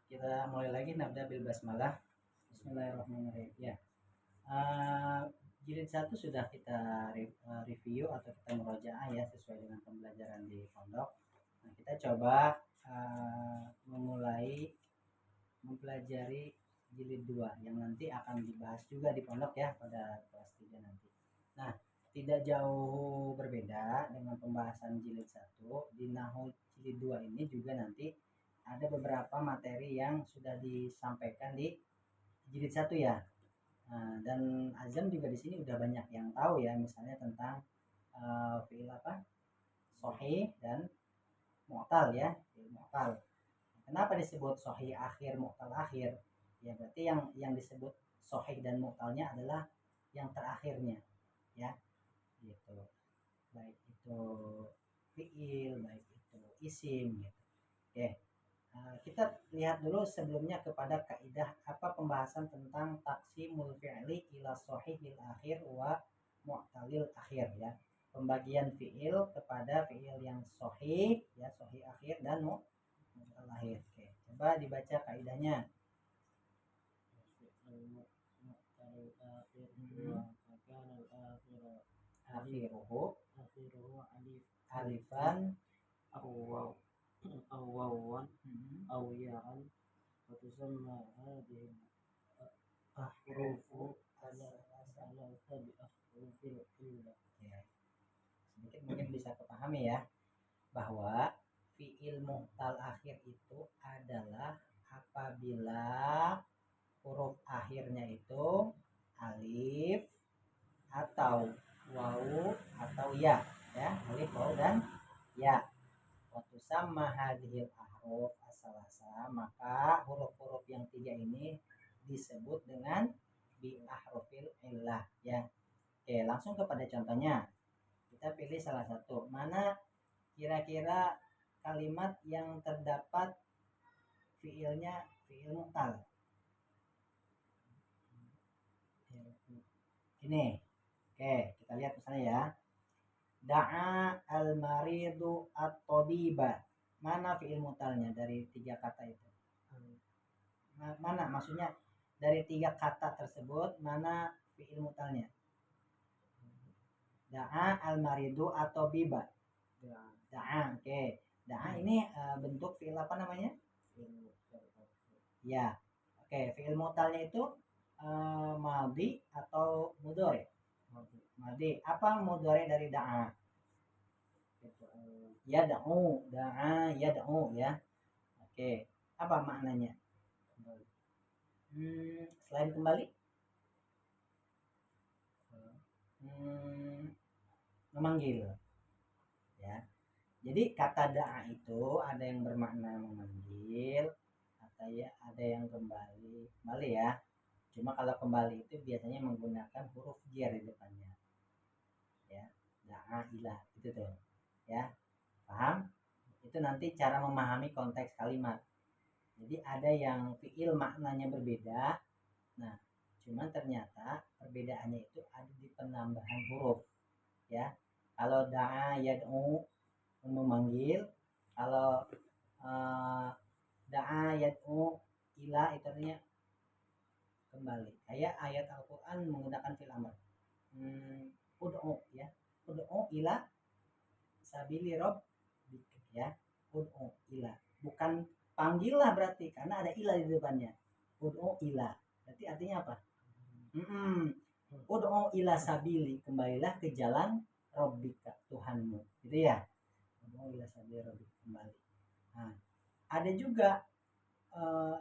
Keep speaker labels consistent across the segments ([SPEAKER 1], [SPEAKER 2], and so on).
[SPEAKER 1] Kita mulai lagi nabda bil basmalah. Bismillahirrahmanirrahim. Ya. Jilid 1 sudah kita review atau kita murojaah ya sesuai dengan pembelajaran di pondok. Nah, kita coba memulai mempelajari jilid 2 yang nanti akan dibahas juga di pondok ya pada kelas 3 nanti. Nah, tidak jauh berbeda dengan pembahasan jilid 1, di Nahwu jilid 2 ini juga nanti ada beberapa materi yang sudah disampaikan di jilid 1 ya. Nah, dan Azam juga di sini udah banyak yang tahu ya, misalnya tentang fiil apa? Sahih dan mu'tal ya, fiil mu'tal. Kenapa disebut sahih akhir, mu'tal akhir? Ya berarti yang disebut sahih dan mu'talnya adalah yang terakhirnya ya, gitu. Baik itu fiil, baik itu isim gitu. Oke. Kita lihat dulu sebelumnya kepada kaidah apa pembahasan tentang taqsimul fi'li ila sahihil akhir wa mu'talil akhir ya. Pembagian fi'il kepada fi'il yang sahih ya, sahih akhir dan mu'tal akhir. Oke, coba dibaca kaidahnya. Akhiruhu alifan
[SPEAKER 2] أو واوا أو ياء وتسمى هذه الأحرف ثلاثة بأحرف العلة.
[SPEAKER 1] Ya, sedikit mungkin bisa kepahami ya bahwa fi'il mu'tal akhir itu adalah apabila huruf akhirnya itu alif atau wawu atau ya, alif wawu dan ya. Waktu sama hadhil ahruf asalasa, maka huruf-huruf yang 3 ini disebut dengan bi ahrufil illah ya. Oke, langsung kepada contohnya. Kita pilih salah satu. Mana kira-kira kalimat yang terdapat fiilnya fiil mu'tal? Ini. Oke, kita lihat misalnya ya. Da'a al-maridu at-tabiba. Mana fiil mu'talnya dari 3 kata itu? Mana maksudnya dari 3 kata tersebut mana fiil mu'talnya? Da'a al-maridu at-tabiba. Da'a, oke. Da'a ini bentuk fiil apa namanya? Ya. Oke, fiil mu'talnya itu madhi atau mudhari? Madhi. Apa mudhari dari da'a? Yad'u, da'a yad'u ya. Oke, apa maknanya? Selain kembali? Memanggil. Ya. Jadi kata da'a itu ada yang bermakna memanggil, ada yang kembali ya. Cuma kalau kembali itu biasanya menggunakan huruf jar di depannya. Ya, da'a ilah itu tuh. Ya. Paham? Itu nanti cara memahami konteks kalimat. Jadi ada yang fiil maknanya berbeda. Nah, cuman ternyata perbedaannya itu ada di penambahan huruf. Ya. Kalau da'a yad'u memanggil, kalau da'a yad'u ila itu artinya kembali. Kayak ayat Al-Qur'an menggunakan fi'il amr. Ud'u ya. Ud'u ila sabili rabbik ya. Ud'u ila. Bukan panggillah berarti karena ada ila di depannya. Ud'u ila. Berarti artinya apa? Ud'u ila sabili, kembalilah ke jalan rabbika, Tuhanmu. Gitu ya. Ud'u ila sabili rabbika, kembali. Nah, ada juga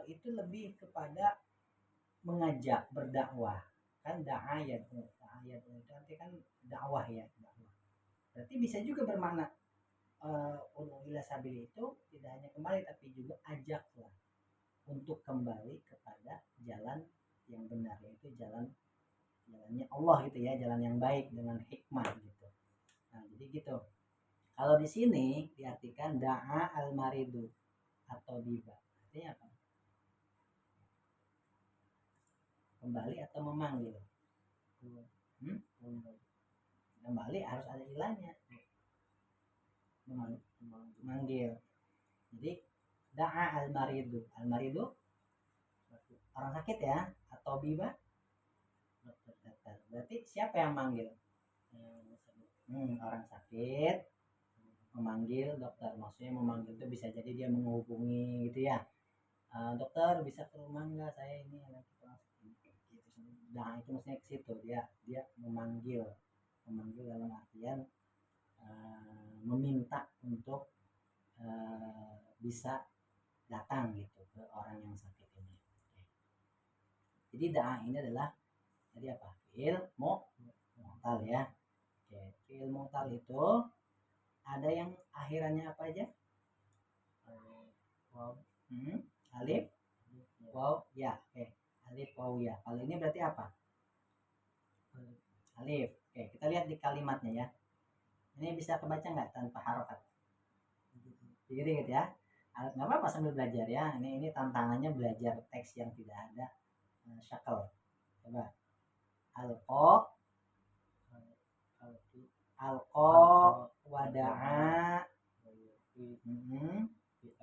[SPEAKER 1] itu lebih kepada mengajak, berdakwah. Kan da'ayat itu artinya kan dakwah ya, dakwah. Berarti bisa juga bermakna ud'u ila sabili itu tidak hanya kembali tapi juga ajaklah untuk kembali kepada jalan yang benar, yaitu jalannya Allah gitu ya, jalan yang baik dengan hikmah gitu. Nah, jadi gitu. Kalau di sini diartikan da'a al-maridu atau biba. Artinya apa? Kembali atau memanggil? Kembali harus ada ilahnya. Memanggil. Jadi Da'a al-maridu. Al-maridu orang sakit ya, atau biba dokter. Berarti siapa yang manggil? Orang sakit memanggil dokter. Maksudnya memanggil itu bisa jadi dia menghubungi gitu ya. Dokter bisa ke rumah nggak, saya ini anak gitu. Nah itu maksudnya ke situ, dia memanggil dalam artian meminta untuk bisa datang gitu ke orang yang sakit ini. Jadi da'a ini adalah tadi apa? Fi'il mu'tal ya. Oke, fi'il mu'tal itu ada yang akhirannya apa aja? Alif, waw, ya. Oke, alif, waw, ya. Kalau ini berarti apa? Alif. Oke, kita lihat di kalimatnya ya. Ini bisa kebaca nggak tanpa harokat? Dikit-dikit ya. Nggak apa-apa sambil belajar ya. Ini tantangannya belajar teks yang tidak ada syakal. Coba. Alqo wada'a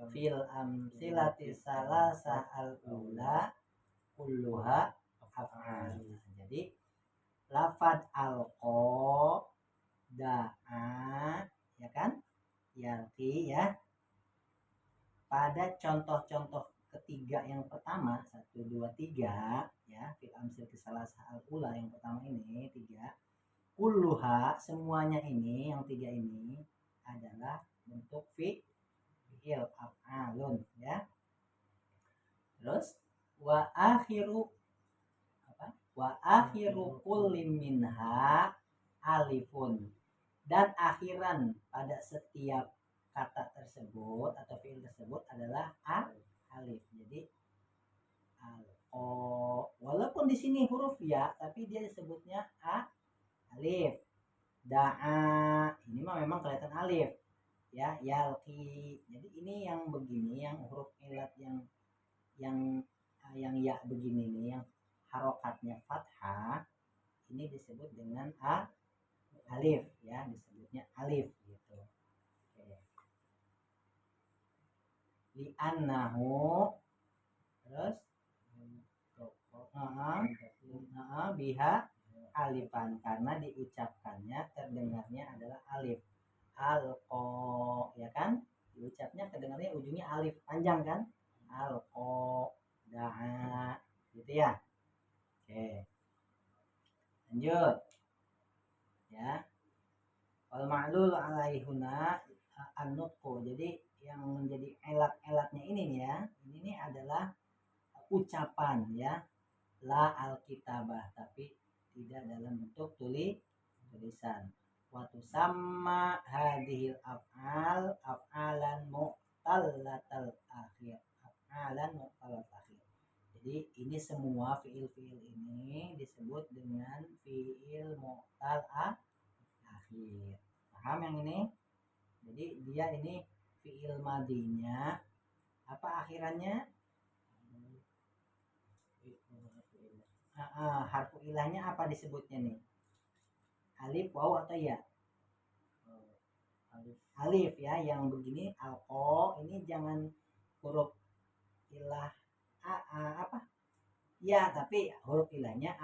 [SPEAKER 1] fil amsilati salasah al-ula kulluha af'al. Jadi lafad alqo, da'a, ya kan? Yarti ya. Pada contoh-contoh ketiga yang pertama 1, 2, 3 ya, fil amsilati salasah al-ula yang pertama ini 3. Kulluha semuanya ini yang 3 ini adalah bentuk fi'il af'alun ya. Terus wa akhiru kulli minha alifun, dan akhiran pada setiap kata tersebut atau fi'il tersebut adalah alif. Jadi walaupun di sini huruf ya, tapi dia disebutnya alif. Da'a ini mah memang kelihatan alif ya. Yalqi, jadi ini yang begini, yang huruf ilat yang ya begini nih, yang harokatnya fathah, ini disebut dengan alif ya, disebutnya alif gitu. Li'annahu, terus biha alifan, karena diucapkannya terdengarnya adalah alif. Alqo ya kan, diucapnya terdengarnya ujungnya alif panjang kan, alqo, da'a gitu ya. Oke, lanjut ya. Wal ma'lul alaihuna an-nutqu. Jadi yang menjadi elat-elatnya ini nih ya, ini nih adalah ucapan ya, la alkitabah, tapi tidak dalam bentuk tulisan. Waktu sama hadhil af'al af'alan mu'tallatal akhir, af'alan mu'tallatal akhir. Jadi ini semua fiil-fiil ini disebut dengan fiil mu'tal akhir. Paham yang ini? Jadi dia ini fiil madinya apa akhirannya? Harfu ilahnya apa disebutnya nih? Alif, waw atau ya? Alif ya, yang begini alqo ini jangan huruf ilah apa? Ya, tapi huruf ilahnya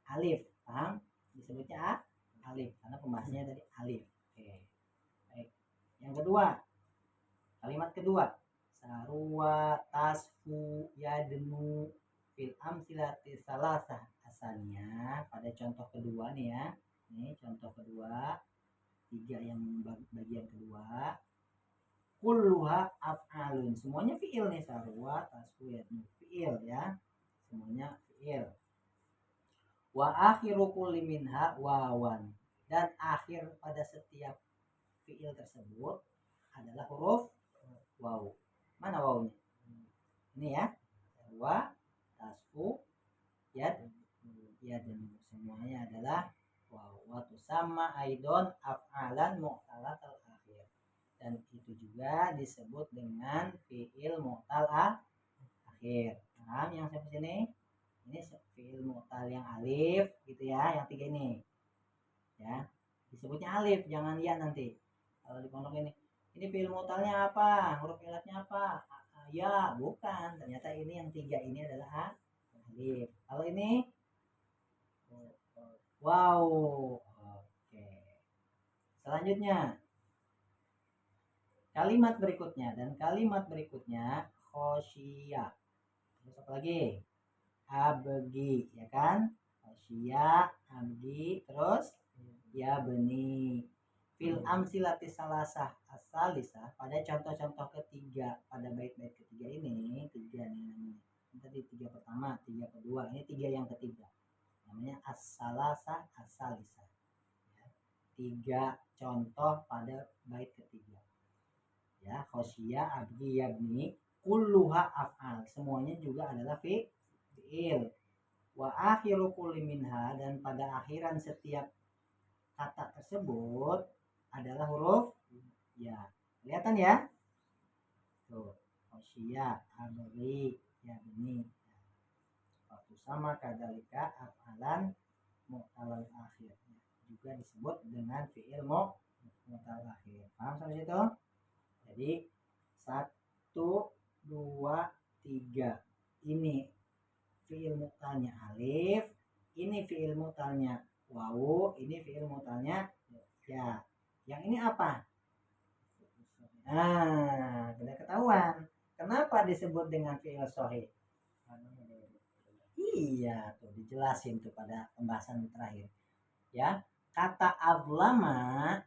[SPEAKER 1] alif. Paham? Disebutnya alif karena pembahasannya tadi alif. Oke. Baik. Yang kedua, kalimat kedua, sarwa tasfu yadnu fil amsilati salasah. Asalnya pada contoh kedua nih ya. Ini contoh kedua, 3 yang bagian kedua. Kulluha af'alun. Semuanya fi'il nih, sarwa tasfu yadnu. Fi'il ya. Semuanya fi'il. Wa akhiru kulli minha wawan, dan akhir pada setiap fi'il tersebut adalah huruf waw. Mana wawnya? Ini ya. Wa tasfu yadnu, semuanya adalah waw. Wa tusamma aidon af'alan mu'talatal akhir, dan itu juga disebut dengan fi'il mu'tal akhir. Paham yang sampai sini? Ini fi'il mu'tal yang alif gitu ya, yang 3 ini ya, disebutnya alif, jangan ya nanti kalau di pondok ini Ini fi'il mu'talnya apa? Huruf ilatnya apa? Ya, bukan. Ternyata ini yang 3 ini adalah alif. Kalau ini wow. Oke. Selanjutnya kalimat berikutnya, dan kalimat berikutnya khosyia. Terus apa lagi? Abgi, ya kan? Khosyia, abgi, terus ya beni. Fil amsilati salasah asalisa, pada contoh-contoh ketiga, pada bait-bait ketiga ini, tiga nih namanya. Ini tadi 3 pertama, 3 kedua, ini 3 yang ketiga. Namanya as-salasah asalisa. Ya. 3 contoh pada bait ketiga. Ya, khosyia, abgi, yabni, kulluha af'al. Semuanya juga adalah fi'il. Wa akhiru kulli minha, dan pada akhiran setiap kata tersebut adalah huruf ya. Kelihatan ya? Tuh, khosyia, abgi, yabni. Waktu sama kadalika af'alan mu'talal akhir. Juga disebut dengan fi'il mu'talal akhir. Paham sampai situ? Jadi 1, 2, 3. Ini fi'il mu'talnya alif, ini fi'il mu'talnya wawu, ini fi'il mu'talnya ya. Yang ini apa? Nah, sudah ketahuan. Kenapa disebut dengan fi'il sahih? Iya, tuh dijelasin tuh pada pembahasan terakhir. Ya, kata azlama,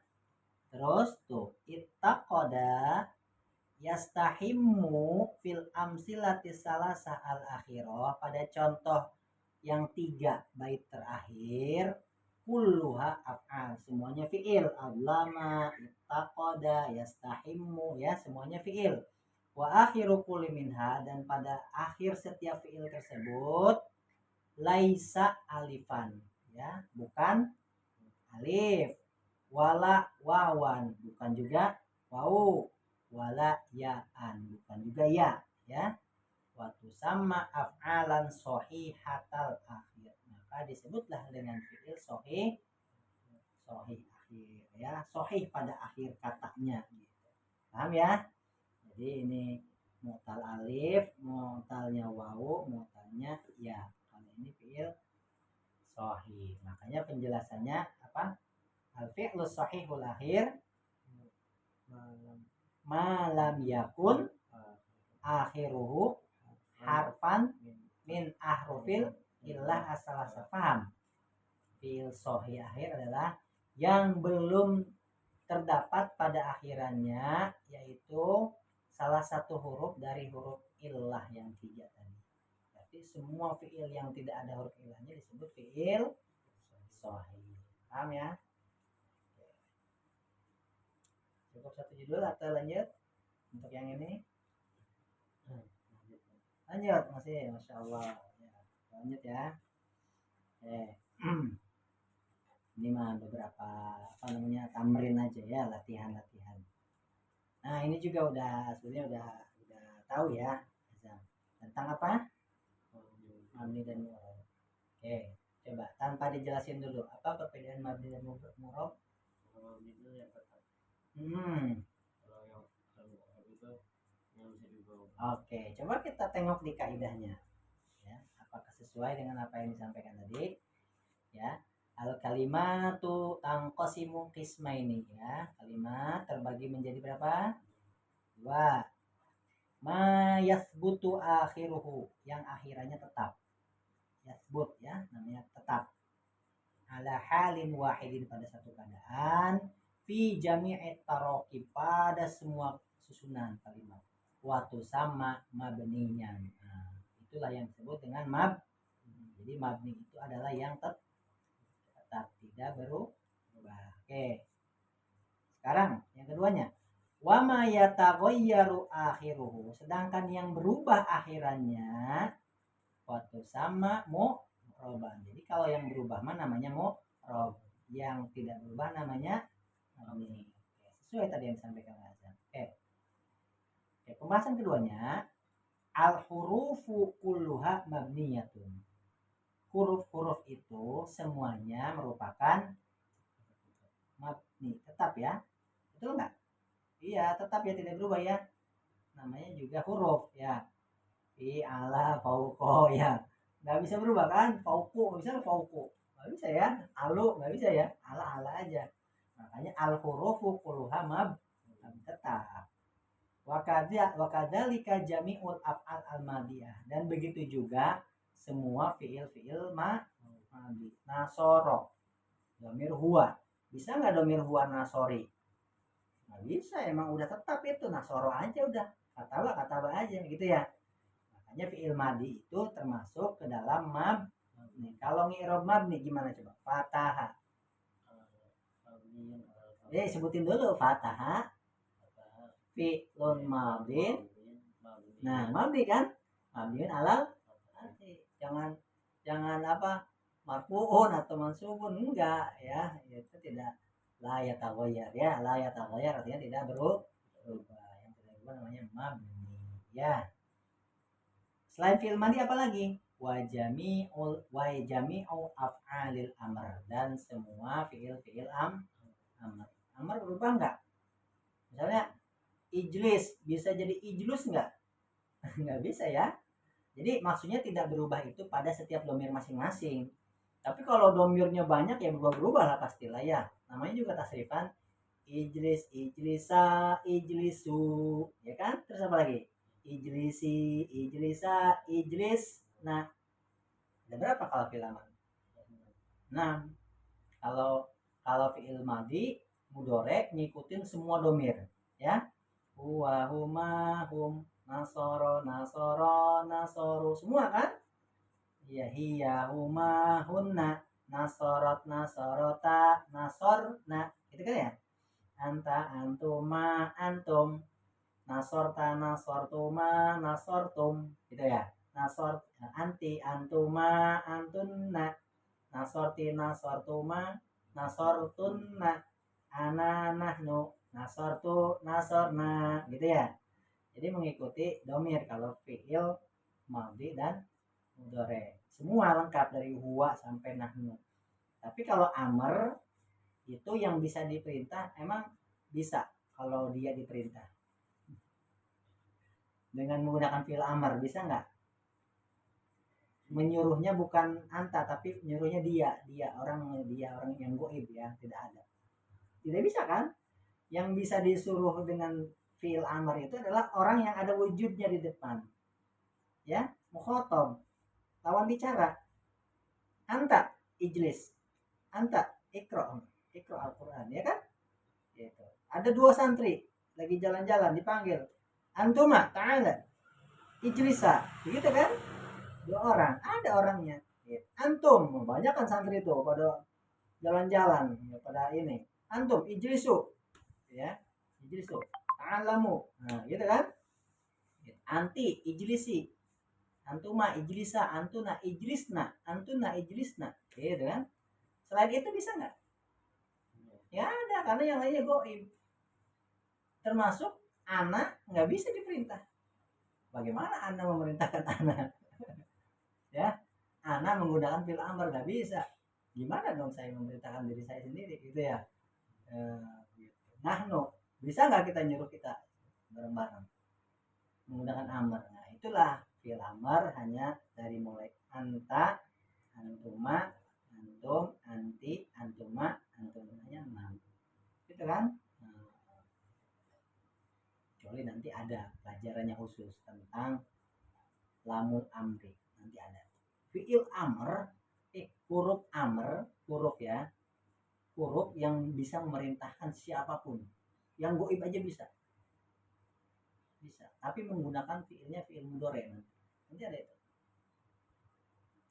[SPEAKER 1] terus tuh ittaqada, yastahimmu fil amsilati salasa al akhirah, pada contoh yang 3 bait terakhir, kulluha af'al, semuanya fi'il. Azlama, ittaqada, yastahimmu, ya semuanya fi'il. Wa akhiru kulli minha, dan pada akhir setiap fi'il tersebut laisa alifan, ya bukan alif, wala wawan, bukan juga wau, wala ya'an, bukan juga ya, ya. Waktu sama af'alan sohihatal akhir, maka disebutlah dengan fi'il sohih, sohih akhir, ya sohih pada akhir katanya gitu. Paham ya? Jadi ini mu'tal alif, mu'talnya wau, mu'talnya ya. Kalau ini fi'il sohih, makanya penjelasannya apa? Al-fi'lu sahihul akhir malam yakun akhiruhu harfan min ahrufil illah asalasa. Paham? Fi'il sahih akhir adalah yang belum terdapat pada akhirannya yaitu salah satu huruf dari huruf illah yang 3 tadi. Berarti semua fi'il yang tidak ada huruf illahnya disebut fi'il sahih. Paham ya? Cukup satu judul atau lanjut untuk yang ini? Lanjut masih, masya Allah. Ya, lanjut ya. Ini mah beberapa apa namanya tamrin aja ya, latihan-latihan. Nah ini juga udah sebenarnya udah tahu ya tentang apa? Mabni dan mu'rob. Oke, coba tanpa dijelasin dulu apa perbedaan mabni dan mu'rob?
[SPEAKER 2] Mabni itu yang tetap. Kalau yang itu yang bisa diubah.
[SPEAKER 1] Oke, coba kita tengok di kaidahnya. Ya, apakah sesuai dengan apa yang disampaikan tadi? Ya, al kalimatu tangqasimu qismaini, ya. Kalimat terbagi menjadi berapa? 2. Ma yasbutu akhiruhu, yang akhirannya tetap. Yasbut ya, namanya tetap. Ala halin wahidin, pada satu keadaan. Fi jami'it taroki, pada semua susunan kalimat. Watu sama mabninya. Nah, itulah yang disebut dengan mab. Jadi mabni itu adalah yang tetap, tidak berubah. Oke. Sekarang yang keduanya, wa ma yataghayyaru akhiruhu, sedangkan yang berubah akhirannya waktu sama mu'roban. Jadi kalau yang berubah mah namanya mu'rob, yang tidak berubah namanya mabni. Sesuai tadi yang disampaikan Azam. Oke, pembahasan keduanya, al hurufu kulluha mabniyatun. Huruf-huruf itu semuanya merupakan mabni, tetap ya. Betul nggak? Iya, tetap ya tidak berubah ya. Namanya juga huruf ya. Fi ala fauko ya. Nggak bisa berubah kan? Fauku nggak bisa fauku. Nggak bisa ya. Alu nggak bisa ya. Ala aja. Makanya al hurufu kulluha tetap. Wakadzalika jami'ul af'al al madiyah, dan begitu juga semua fiil-fiil madi. Nasoro, domir huwa. Bisa nggak domir huwa nasori? Nggak bisa, emang udah tetap itu nasoro aja udah. Kataba aja gitu ya. Makanya fiil madi itu termasuk ke dalam mab. Nih, kalau ngirob mab nih gimana coba? Fataha. Sebutin dulu fataha. Fi'lun madin. Nah, mabdi kan? Mabdiun alal. Jangan apa? Marfuun atau mansubun, enggak ya. Itu tidak la yataghayyar ya. La yataghayyar artinya tidak berubah. Yang tidak berubah namanya mabni ya. Selain fi'il madi apa lagi? Wa jami'u af'alil amr, dan semua fi'il amr. Amr berubah enggak? Misalnya ijlis bisa jadi ijlus enggak? Enggak bisa ya. Jadi maksudnya tidak berubah itu pada setiap domir masing-masing. Tapi kalau domirnya banyak ya berubah-berubah lah pastilah ya. Namanya juga tasrifan. Ijlis, ijlisa, ijlisu, ya kan? Terus apa lagi? Ijlisi, ijlisa, ijlis. Nah, ada berapa kalau fi'il amr? Nah, kalau fi'il madi mudorek ngikutin semua domir, ya. Huwa, huma, hum, nasoro, nasoru, semua kan? Iya, hiya, huma, hunna, nasorot, nasorota, nasorna, gitu kan ya? Anta, antuma, antum, nasorta, nasortuma, nasortum, gitu ya? Anti, antuma, antunna, nasorti, nasortuma, nasortunna, ana, nahnu, nasortu, nasorna, gitu ya? Jadi mengikuti domir kalau fi'il madhi dan mudhari. Semua lengkap dari huwa sampai nahnu. Tapi kalau amr itu yang bisa diperintah, emang bisa kalau dia diperintah. Dengan menggunakan fi'il amr bisa nggak? Menyuruhnya bukan anta tapi menyuruhnya dia orang yang goib ya, tidak ada. Tidak bisa kan? Yang bisa disuruh dengan fi'il amr itu adalah orang yang ada wujudnya di depan. Ya, mukhotob, lawan bicara. Anta ijlis, anta ikro Al-Quran, ya kan? Gitu. Ada dua santri lagi jalan-jalan dipanggil, antuma ta'ala ijlisa, begitu kan? Dua orang, ada orangnya. Gitu. Antum, banyak kan santri itu pada jalan-jalan, pada ini. Antum ijlisu, ya, ijlisu, ta'alamu, nah, gitu kan? Anti ijlisi, antuma ijlisa, antuna ijlisna, gitu kan? Selain itu bisa nggak? Ya ada, karena yang lainnya goib. Termasuk anak nggak bisa diperintah. Bagaimana anak memerintahkan anak? Ya, anak menggunakan fi'il amr nggak bisa. Gimana dong saya memerintahkan diri saya sendiri, gitu ya? Gitu. Nahnu, bisa nggak kita nyuruh kita bareng-bareng menggunakan amr? Nah, itulah fi'il amr hanya dari mulai anta, antuma, antum, anti, antuma, antumanya 6. Gitu kan? Kecuali nanti ada pelajarannya khusus tentang lamul amri, nanti ada fi'il amr, huruf amr, huruf ya, huruf yang bisa memerintahkan siapapun, yang goib aja bisa, tapi menggunakan fi'ilnya fi'il mudhari. Nanti ada itu,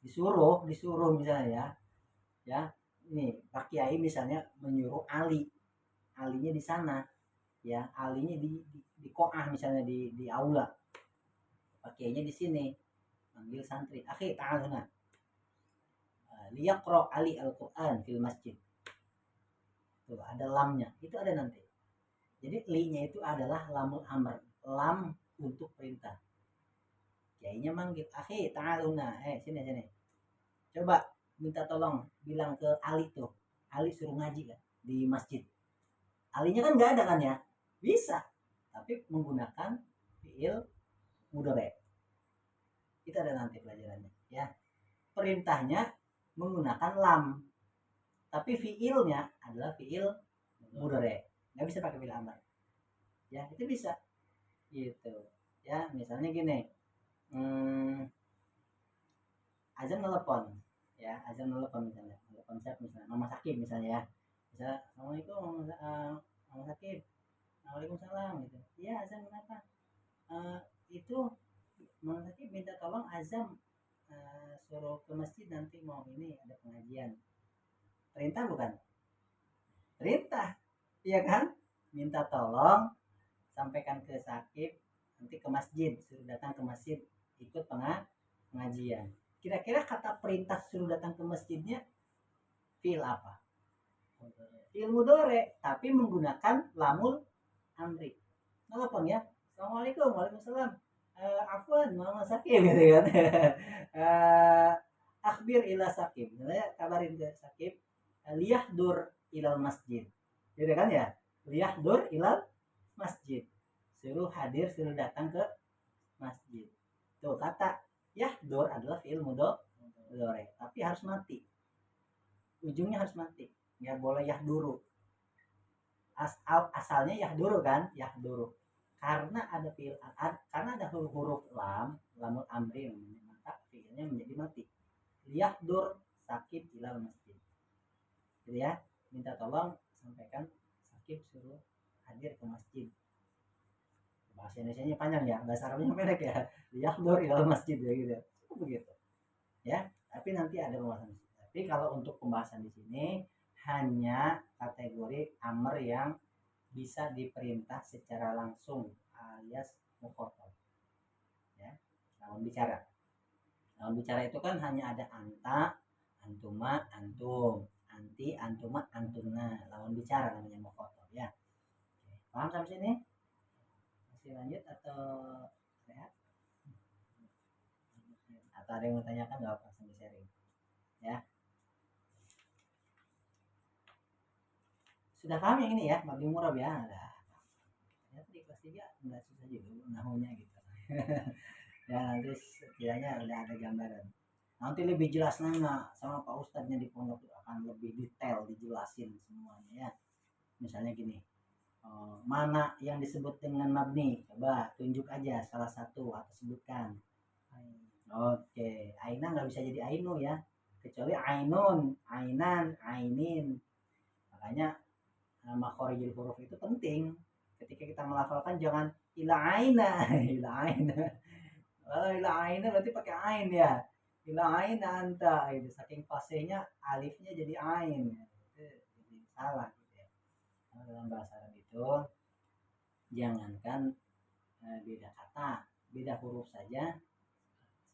[SPEAKER 1] disuruh misalnya ya nih Pak Kiai misalnya menyuruh alinya di sana ya, alinya di koah misalnya di aula, Pak Kiainya di sini manggil santri, akhi ta'aluna liyaqra ali al-Quran fil masjid. Tuh ada lamnya, itu ada nanti. Jadi li-nya itu adalah lamul amr, lam untuk perintah. Kiainya manggil, akhi ta'aluna, sini. Coba minta tolong bilang ke Ali tuh. Ali suruh ngaji kan di masjid. Alinya kan nggak ada kan ya? Bisa, tapi menggunakan fiil mudhari. Itu ada nanti pelajarannya ya. Perintahnya menggunakan lam, tapi fiilnya adalah fiil mudhari. Nggak bisa pakai fiil amr. Ya, itu bisa. Gitu. Ya, misalnya gini. Azan telepon. Ya, azan telepon misalnya. Telepon siapa misalnya? Mama Sakib misalnya ya. Misalnya, Assalamualaikum Mama Sakib. Waalaikumsalam gitu. Iya, azan kenapa? Itu Mama Sakib minta tolong azam suruh ke masjid nanti mau ini ada pengajian. Perintah bukan? Perintah. Iya kan? Minta tolong sampaikan ke Sakib nanti ke masjid, suruh datang ke masjid ikut pengajian. Kira-kira kata perintah suruh datang ke masjidnya fiil apa? Fiil mudhari, tapi menggunakan lamul amri. Telepon ya. Assalamualaikum, waalaikumsalam. Afwan, Mama Sakib gitu kan. Akhbir ila Sakib. Misalnya kabarin ke Sakib, liyahdur ilal masjid. Gitu kan ya? Liyahdur ilal masjid. Suruh hadir, suruh datang ke masjid. Tuh kata yahdur adalah fiil mudhari, tapi harus mati. Ujungnya harus mati. Nggak boleh yahduru. Asalnya yahduru kan, yahduru. Karena ada fiil karena ada huruf lamul amri, maka fiilnya menjadi mati. Yahdur Sakib ilal masjid. Gitu ya. Minta tolong sampaikan Sakib suruh hadir ke masjid. Bahasa Indonesianya panjang ya, bahasa Arabnya pendek ya. Yahdur ilal masjid ya gitu. Cukup begitu. Ya, tapi nanti ada pembahasan. Tapi kalau untuk pembahasan di sini hanya kategori amr yang bisa diperintah secara langsung alias mukhatab. Ya, lawan bicara. Lawan bicara itu kan hanya ada anta, antuma, antum, anti, antuma, antuna. Lawan bicara namanya mukhatab ya. Oke, paham sampai sini? Masih lanjut atau sehat? Atau ada yang mau tanyakan nggak apa sambil sharing? Ya. Sudah paham yang ini ya, mabni murab ya. Nah, ternyata di kelas 3 nggak susah juga nahunya gitu. Ya nanti setidaknya udah ada gambaran. Nanti lebih jelas nanya sama Pak Ustadznya di pondok akan lebih detail dijelasin semuanya ya. Misalnya gini, mana yang disebut dengan mabni? Coba tunjuk aja salah satu atau sebutkan. Oke, aina nggak bisa jadi ainu ya, kecuali ainun, ainan, ainin. Makanya makhorijul huruf itu penting. Ketika kita melafalkan jangan ila aina, ila aina. Ila aina berarti pakai ain ya. Ila aina anta itu saking fasihnya alifnya jadi ain. Itu jadi salah gitu ya. Karena dalam bahasa Arab itu jangankan beda kata, beda huruf saja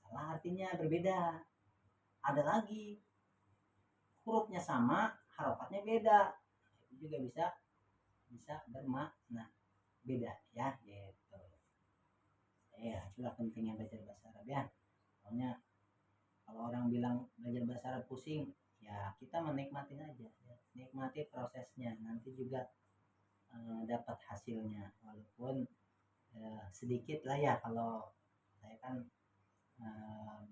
[SPEAKER 1] salah artinya berbeda. Ada lagi hurufnya sama, harokatnya beda. Itu juga bisa bermakna beda ya gitu. Ya itulah pentingnya belajar bahasa Arab ya. Pokoknya kalau orang bilang belajar bahasa Arab pusing, ya kita menikmatin aja ya. Nikmati prosesnya, nanti juga dapat hasilnya walaupun sedikit lah ya. Kalau saya kan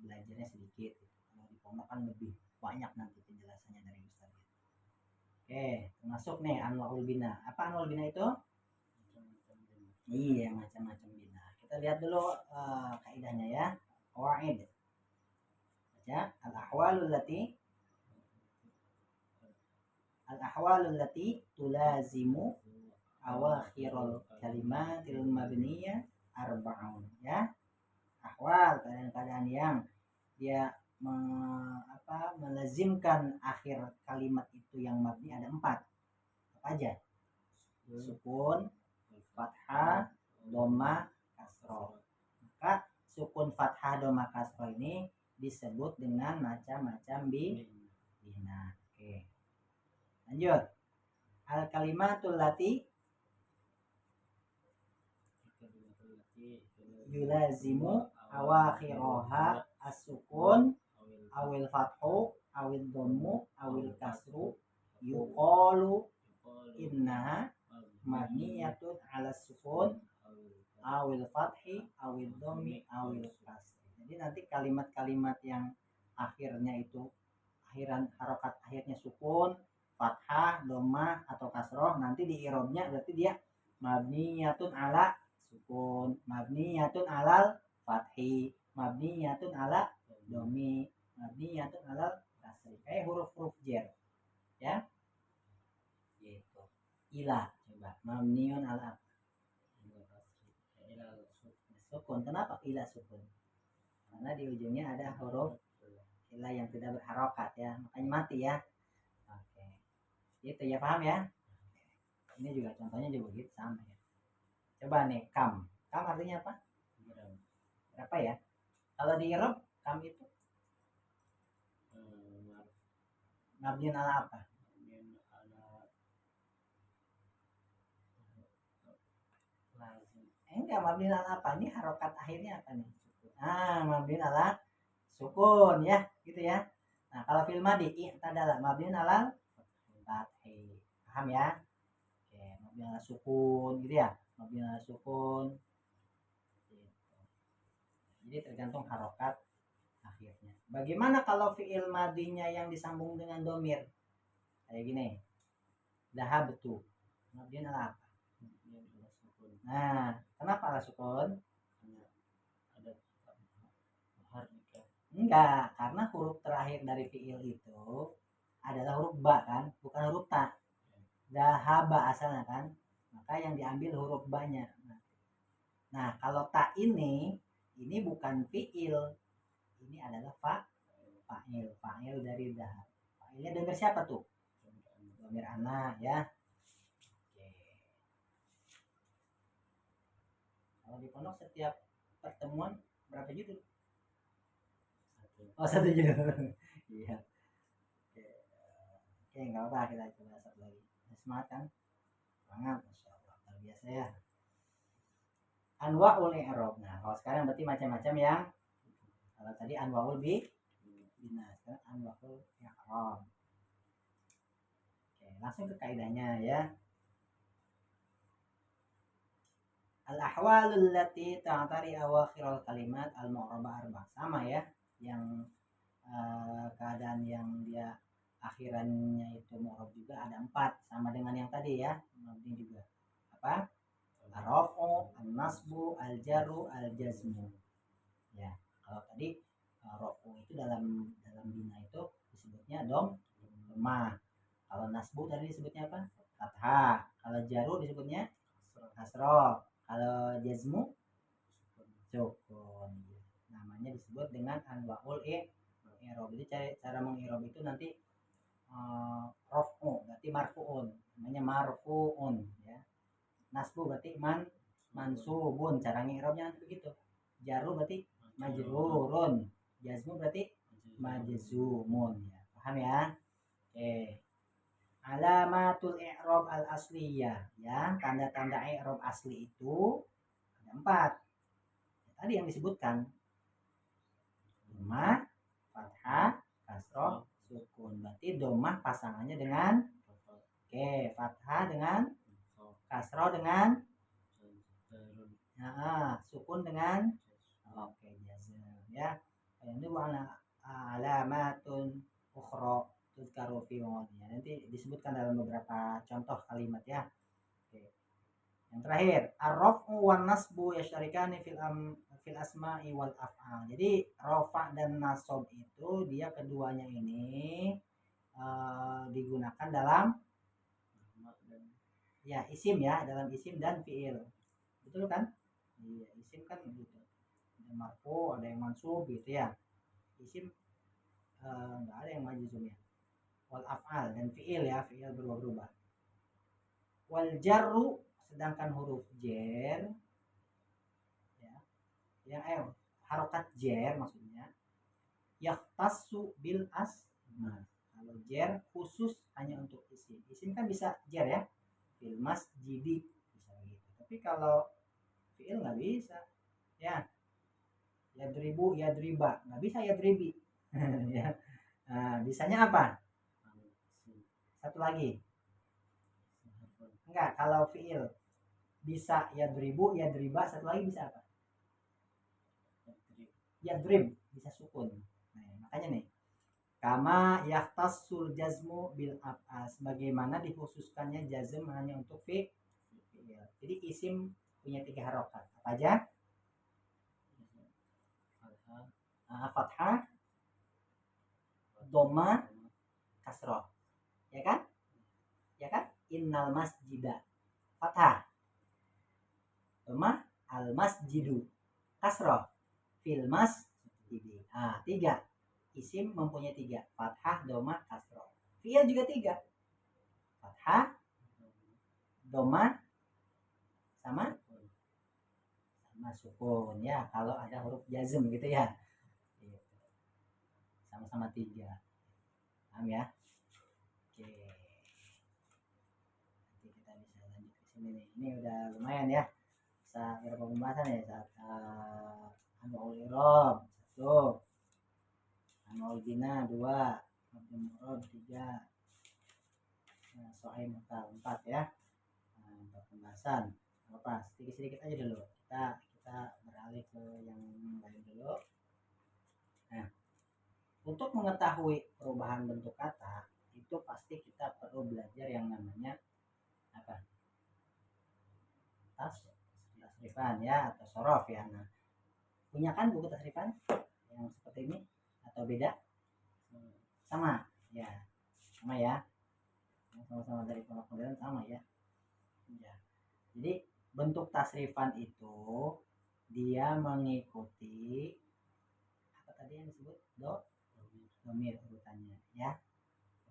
[SPEAKER 1] belajarnya sedikit gitu. Kalau di pondok kan lebih banyak nanti penjelasannya dari Ustaz. Oke, termasuk nih anwaul bina. Apa anwaul bina itu? Iya, macam-macam bina. Kita lihat dulu kaidahnya ya. Qawaid. Baca al-ahwalul lati tulazimu awakhirul kalimatil mabniyah arba'un ya. Ahwal keadaan-keadaan yang dia melazimkan akhir kalimat itu yang mabni ada 4. Apa aja? Sukun, fathah, dhamma, kasroh. Maka sukun, fathah, dhamma, kasroh ini disebut dengan macam-macam bina. Oke. Lanjut. Al kalimatul lati yulazimu awakhiroha as-sukun awil fathu awil dhammu awil kasru yuqalu innaha mabniyatun ala sukun awil fathi awil dhammi awil kasri. Jadi nanti kalimat-kalimat yang akhirnya itu harokat akhirnya sukun, fathah, dhammah atau kasroh, nanti di i'rabnya berarti dia mabniyatun ala sukun, mabniyatun alal fathi, mabniyatun ala dhammi, mabniyatun alal kasri. Kayak huruf-huruf jar ya. Gitu. Ila coba mabniyun ala sukun. Kenapa ila sukun? Karena di ujungnya ada huruf ila yang tidak berharokat ya, makanya mati ya. Oke, itu ya, paham ya. Ini juga contohnya juga begitu sama ya. Coba nih kam artinya apa? Berapa ya? Kalau di i'rab kam itu mabniun ala apa? Enggak, mabniun ala apa? Ini harokat akhirnya apa nih? Mabniun ala sukun ya, gitu ya. Nah, kalau fil madi i'tadala mabniun ala fathi. Paham ya? Oke, mabniun ala sukun gitu ya. Mabniun ala sukun. Gitu. Jadi tergantung harokat akhirnya. Bagaimana kalau fi'il madinya yang disambung dengan domir? Kayak gini. Dhahabtu. Mabniun ala apa? Nah, kenapa ala sukun? Enggak, karena huruf terakhir dari fi'il itu adalah huruf ba kan, bukan huruf ta. Dahaba asalnya kan, maka yang diambil huruf ba-nya. Nah, kalau ta ini bukan fi'il, ini adalah fa'il dari dahab. Fa'ilnya domir siapa tuh? Domir anak ya. Oke. Kalau di pondok setiap pertemuan berapa judul? Oh, 1 judul. Iya. Oke, nggak apa, kita coba satu lagi. Semangat kan? Semangat, masya Allah, luar biasa ya. Anwaul i'rab. Nah, kalau sekarang berarti macam-macam yang kalau tadi anwaul bina, sekarang anwaul i'rab. Oke, langsung ke kaidahnya ya. Al-ahwalul lati ta'tari awakhirul kalimat al-mu'rabah arba. Sama ya, yang keadaan yang dia akhirannya itu mu'rab juga ada 4, sama dengan yang tadi ya. Mabni juga apa? Ar-raf'u, an-nasbu, al-jarru, al-jazmu. Ya, kalau tadi raf'u itu dalam bina itu disebutnya dhammah. Kalau nasbu tadi disebutnya apa? Fathah. Kalau jarru disebutnya kasrah. Kalau jazmu sukun. Namanya disebut dengan anwaul i'rab. Jadi cara meng'irab itu nanti raf'u berarti marfu'un, namanya marfu'un ya. Nasbu berarti mansubun, cara ng'irabnya nanti begitu. Jarru berarti majrurun, jazmu berarti majzumun ya. Paham ya? Oke. Alamatul i'rab al asliyah ya, tanda-tanda i'rab asli itu ada 4. Tadi yang disebutkan dhammah, fathah, kasroh, sukun. Berarti dhammah pasangannya dengan fathah dengan kasroh dengan sukun dengan jazm ya. Ini alamatun ukhra tuzkaru fi mawadi'a. Nanti disebutkan dalam beberapa contoh kalimat ya. Oke. Yang terakhir, ar-raf'u wan nasbu yasharikani fil asma'i wal af'al. Jadi rafa dan nasab itu dia keduanya ini digunakan dalam ya isim ya, dalam isim dan fi'il. Betul kan? Iya, isim kan gitu. Ada marfu, ada yang mansub gitu ya. Isim enggak ada yang majzumnya. Wal af'al dan fi'il ya, fi'il berubah-ubah. Wal jarru, sedangkan huruf jar ya, yang harokat jar maksudnya yahtassu bil asma. Kalau jar khusus hanya untuk isim kan bisa jar ya, fil masjidi bisa gitu. Tapi kalau fi'il nggak bisa ya. Yadribu, yadriba nggak bisa, yadribi ya. Bisanya apa? Satu lagi Enggak, kalau fiil bisa yadribu, yadriba, satu lagi bisa apa? Yadrib, bisa sukun. Nah, makanya nih, kama yahtassul jazmu bil af'as, bagaimana dikhususkannya jazm hanya untuk fi'il. Jadi isim punya 3 harokat. Apa aja? Fathah, dhamma, kasroh. Ya kan? Ya kan? Innal masjida. Fathah. Dhamma, al masjidu. Kasroh. Fil masjidi. 3. Isim mempunyai 3. Fathah, dhamma, kasroh. Fi'il juga 3. Fathah, dhamma, sama sukun ya, kalau ada huruf jazm gitu ya. Sama-sama 3. Paham ya? Oke. Nanti kita bisa lanjut ke sini nih. Ini udah lumayan ya. Bisa berapa pembahasan ya? Saat Anwaul I'rab 1, Anwaul Bina 2, Mabni Mu'rab 3, So'ai Mutal 4 ya. Nah, untuk pembahasan apa? Sedikit-sedikit aja dulu. Kita beralih ke yang lain dulu. Nah, untuk mengetahui perubahan bentuk kata itu pasti kita perlu belajar yang namanya apa? Tasrifan ya, atau sorof ya. Nah, punya kan buku tasrifan yang seperti ini atau beda? Sama ya, sama ya, sama-sama dari pondok modern sama ya. Jadi bentuk tasrifan itu dia mengikuti apa tadi yang disebut domir urutannya ya,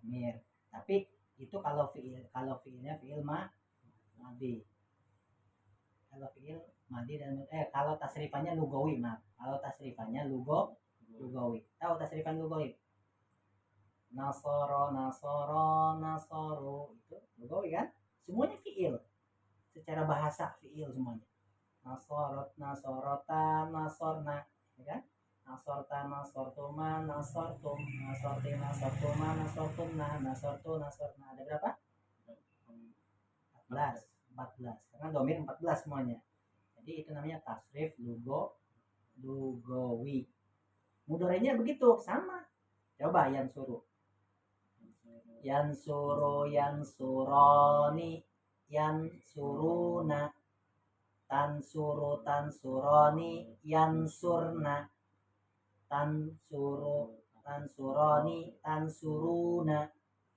[SPEAKER 1] domir. Tapi itu kalau fiilnya fiil madi. Kalau fiil madi dan kalau tasrifannya lugawi, maaf. Kalau tasrifannya lugawi. Tahu tasrifan lugawi? Nasoro, itu lugawi kan? Semuanya fiil. Secara bahasa fiil semuanya. Nasorot, nasorota, nasorna, ya kan? Nasorta, nasortuma, nasortum, nasorti, nasortuma, nasortumna, nasortu, nasorna. Ada berapa? 14. Karena domir 14 semuanya. Jadi itu namanya tasrif lugawi. Mudorenya begitu, sama. Coba yang suruh. Yansuru, yansuroni, yansuruna, tansuru, tansuroni, yansurna, tansuru, tansuroni, tansuruna.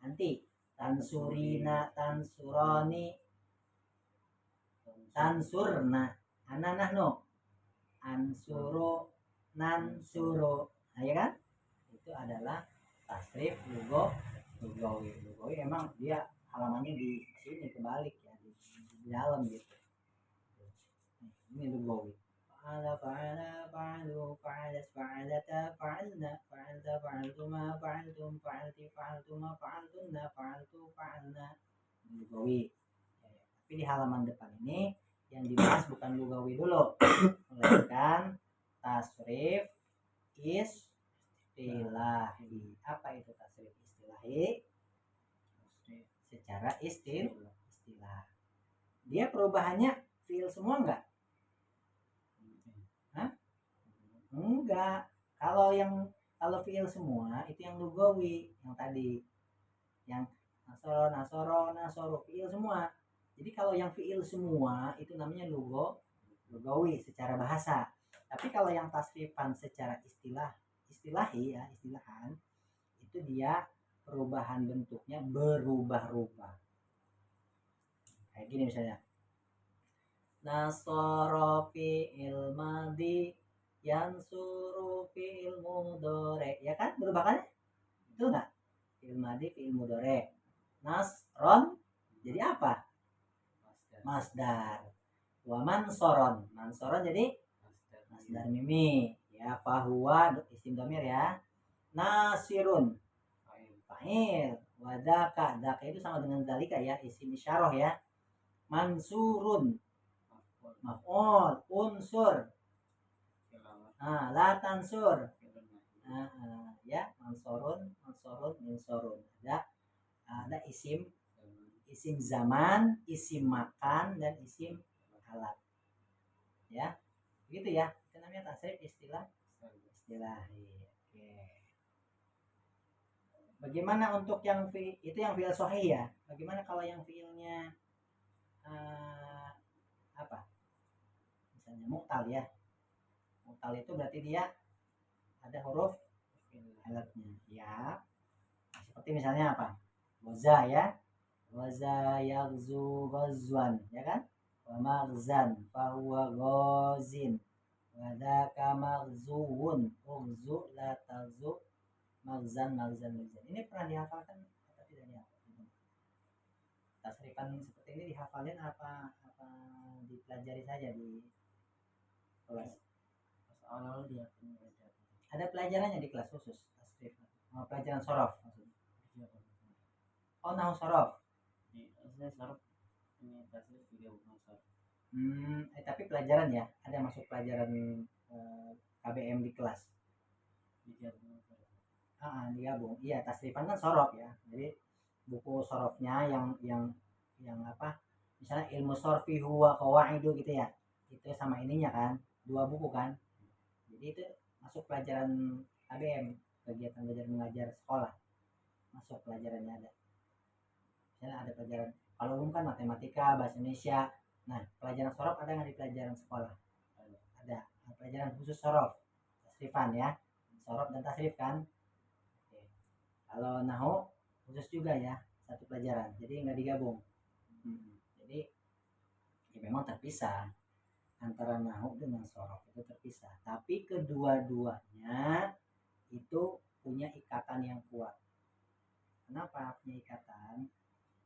[SPEAKER 1] Nanti tansurina, tansuroni, tansurna. Ananah no, ansuru, nansuru. Nah, ya kan? Itu adalah tasrif lugawi. Lugawi emang dia halamannya di sini kebalik ya, di dalam gitu. Ini lugawi. Fa'ala, fa'ala, fa'alu, fa'alas, fa'alata, fa'alna, fa'alta, fa'altuma, fa'altum, fa'alti, fa'altuma, fa'altunna, fa'altu, fa'alna. Lugawi. Tapi di halaman depan ini yang dibahas bukan lugawi dulu, melainkan tasrif istilahi. Apa itu tasrif istilahi? Secara istilah. Dia perubahannya fiil semua enggak? Hah? Enggak. Kalau fiil semua itu yang lugawi, yang tadi, yang nasoro, fiil semua. Jadi kalau yang fiil semua itu namanya lugawi secara bahasa. Tapi kalau yang tasrifan secara istilahi ya, istilahan, itu dia perubahan bentuknya berubah-ubah. Kayak gini misalnya. Nasoro fi'il madi, yansuru fi'il mudhari. Ya kan? Berubah kan? Itu enggak? Fi'il madi, fi'il mudhari. Nasron jadi apa? Masdar. Wa mansoron jadi masdar mimi ya. Fahuwa isim domir ya. Nasirun fa'il. Wadaka, daka itu sama dengan dalika ya, isim isyarah ya. Mansurun maf'ul. Unsur la tansur ya. Mansurun, insurun. Ada isim isim zaman, isim makan, dan isim alat. Ya, begitu ya. Itu namanya tasrif istilah. Oke. Bagaimana untuk yang itu yang fi'il sahih ya? Bagaimana kalau yang fi'ilnya apa? Misalnya mu'tal ya. Mu'tal itu berarti dia ada huruf alatnya. Ya. Seperti misalnya apa? Waza ya. Waza yaghzu ghazwan, ya kan? Wa maghzan fa huwa ghazin. Wa dzaka maghzuun. Ughzu la taghzu maghzan. Ini pernah dihafalkan atau tidak dihafalkan? Tasrifan seperti ini dihafalin apa dipelajari saja di kelas?
[SPEAKER 2] Awal dia
[SPEAKER 1] Ada pelajarannya di kelas khusus tasrif. Pelajaran sorof maksudnya. Oh, nahu sorof.
[SPEAKER 2] Saya sorof ini tasrif juga bukan sorof.
[SPEAKER 1] Tapi pelajaran ya, ada masuk pelajaran KBM di kelas. Digabung. Iya, tasrifan kan sorof ya. Jadi buku sorofnya yang apa? Misalnya ilmu sorfi huwa qawaidu gitu ya. Itu sama ininya kan, 2 buku kan. Jadi itu masuk pelajaran KBM, kegiatan belajar mengajar sekolah. Masuk pelajarannya ada. Misalnya ada pelajaran kalau umum kan matematika, bahasa Indonesia. Nah, pelajaran sorof ada nggak di pelajaran sekolah? Ada. Nah, pelajaran khusus sorof, tasrifan ya, sorof dan tasrif kan. Oke. Kalau nahu khusus juga ya, satu pelajaran, jadi nggak digabung. Jadi ya memang terpisah antara nahu dengan sorof, itu terpisah. Tapi kedua-duanya itu punya ikatan yang kuat. Kenapa punya ikatan?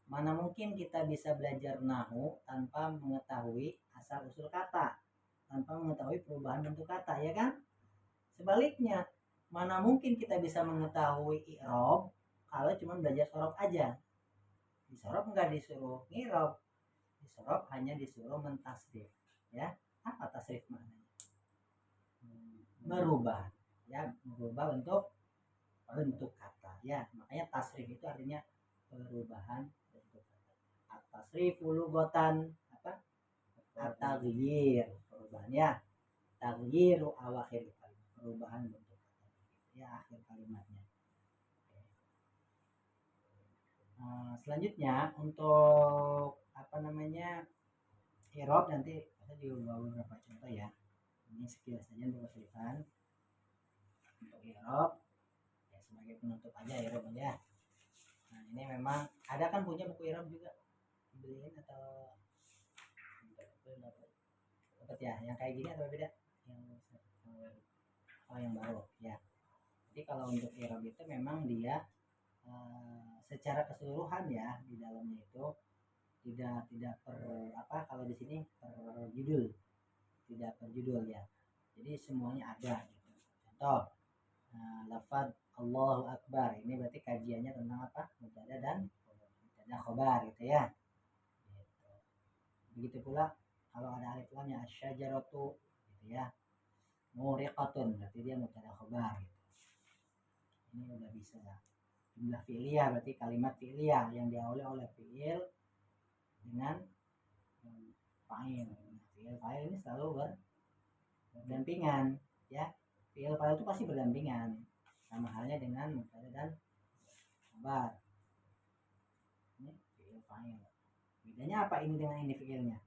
[SPEAKER 1] Mana mungkin kita bisa belajar nahu tanpa mengetahui asal usul kata, tanpa mengetahui perubahan bentuk kata, ya kan? Sebaliknya, mana mungkin kita bisa mengetahui i'rab kalau cuma belajar sorof aja. Di sorof nggak disuruh ng'irob, di sorof hanya disuruh mentasrif. Ya, apa tasrif maknanya? Merubah, ya, merubah bentuk kata. Ya, makanya tasrif itu artinya perubahan bentuk kata. At-tasrifu lughatan apa? At-taghyir, perubahannya. Taghyiru awakhir kalimat, perubahan bentuk kata. Ya, akhir kalimatnya. Selanjutnya untuk apa namanya i'rab, nanti saya juga bawa beberapa contoh ya. Ini sekilas saja untuk kesulitan. Untuk i'rab ya sebagai penutup aja i'rab aja. Nah, ini memang ada kan punya buku i'rab juga, beliin atau dapat ya? Yang kayak gini atau beda? Yang baru ya. Jadi kalau untuk i'rab itu memang dia secara keseluruhan ya di dalamnya itu tidak per apa, kalau di sini per judul, tidak per judul ya. Jadi semuanya ada gitu. Contoh lafaz Allahu Akbar, ini berarti kajiannya tentang apa? Mubtada dan mubtada khobar gitu ya. Gitu. Begitu pula kalau ada alif lamnya asyajaratu gitu ya. Muriqatun berarti dia mubtada khobar gitu. Ini udah bisa ya. Jumlah fi'liyah berarti kalimat fi'liyah yang diawali oleh fi'il dengan fa'il. Fi'il fa'il ini selalu berdampingan ya. Fi'il fa'il itu pasti berdampingan. Sama halnya dengan mubtada dan khabar. Ini fi'il fa'il. Bedanya apa ini dengan ini fi'ilnya?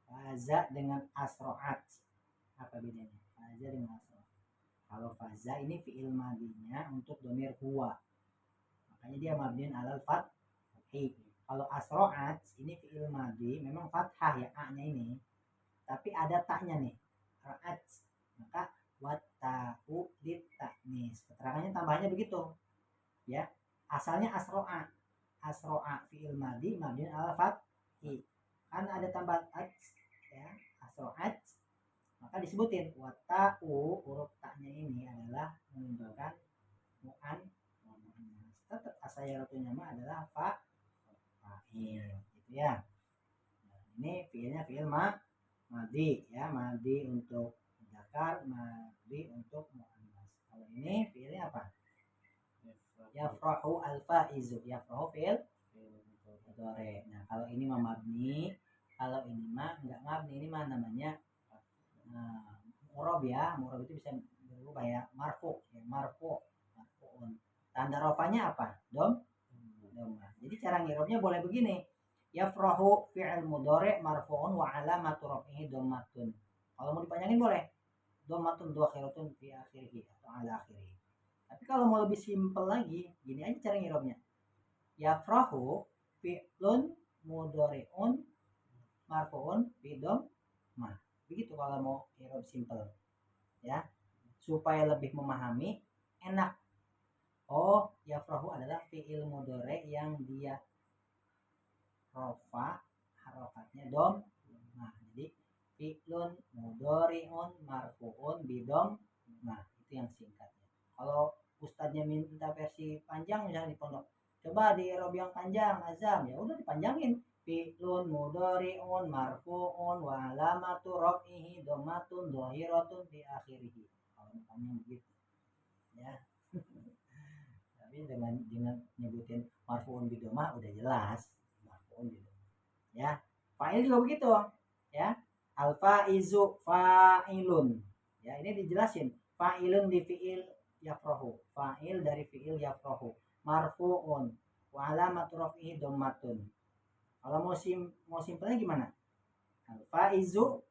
[SPEAKER 1] Faza dengan asro'at. Apa bedanya? Faza dengan asro'at. Kalau faza ini fi'il madinya untuk domir huwa, makanya dia mabniun alal fathah. Kalau asro'at ini fi'il madi memang fathah ya a-nya ini, tapi ada taknya nih, ra'at, maka watta'u litta'nis, keterangannya tambahnya begitu ya. Asalnya asro'a fi'il madi mabniun alal fathah, karena ada tambah at ya, asro'at, maka disebutin wata'u, huruf taknya ini adalah menunjukkan mu'an, tetap asayaratunya mah adalah fa'il gitu ya. Nah, ini fiilnya fiil madi ya, madi untuk zakar, madi untuk muannas. Kalau ini fiilnya apa? Yafrahu al-faizu. Yafrahu fi'il mudhari. Nah, kalau ini mah mabni, kalau ini mah enggak mabni, ini mah namanya mu'rab ya. Mu'rab itu bisa berubah ya, marfu, ya marfu'un. Tanda rafanya apa? Dhamma. Jadi cara ngirabnya boleh begini. Yafrahu fi'il mudhari marfu'un wa alamatu raf'ihi dhammatun. Kalau mau dipanjangin boleh. Dhammatun dhakhiratun fi akhirih atau ala akhirih. Tapi kalau mau lebih simpel lagi, gini aja cara ngirabnya. Yafrahu fi'lun mudhari'un marfu'un bi dhammah. Begitu kalau mau ngirab simpel. Ya. Supaya lebih memahami, enak. Oh, yafrahu adalah fi'il mudhari yang dia rafa harokatnya nah jadi fi'lun mudhari'un marfu'un bidom. Nah itu yang singkatnya. Kalau ustadznya minta versi panjang misalnya di pondok, coba di i'rab yang panjang azam, ya udah dipanjangin. Fi'lun mudhari'un marfu'un wa alamatu raf'ihi dhammatun dhahiratun fi akhirih. Kalau panjang begitu ya. Tapi dengan nyebutin marfu'un bidomah udah jelas marfu'un bidomah ya. Fa'il juga begitu ya. Al faizu fa'ilun ya, ini dijelasin. Fa'ilun di fi'il yafrahu, fa'il dari fi'il yafrahu, marfu'un wa alamatu raf'ihi dhammatun. Kalau mau simpelnya gimana? Al faizu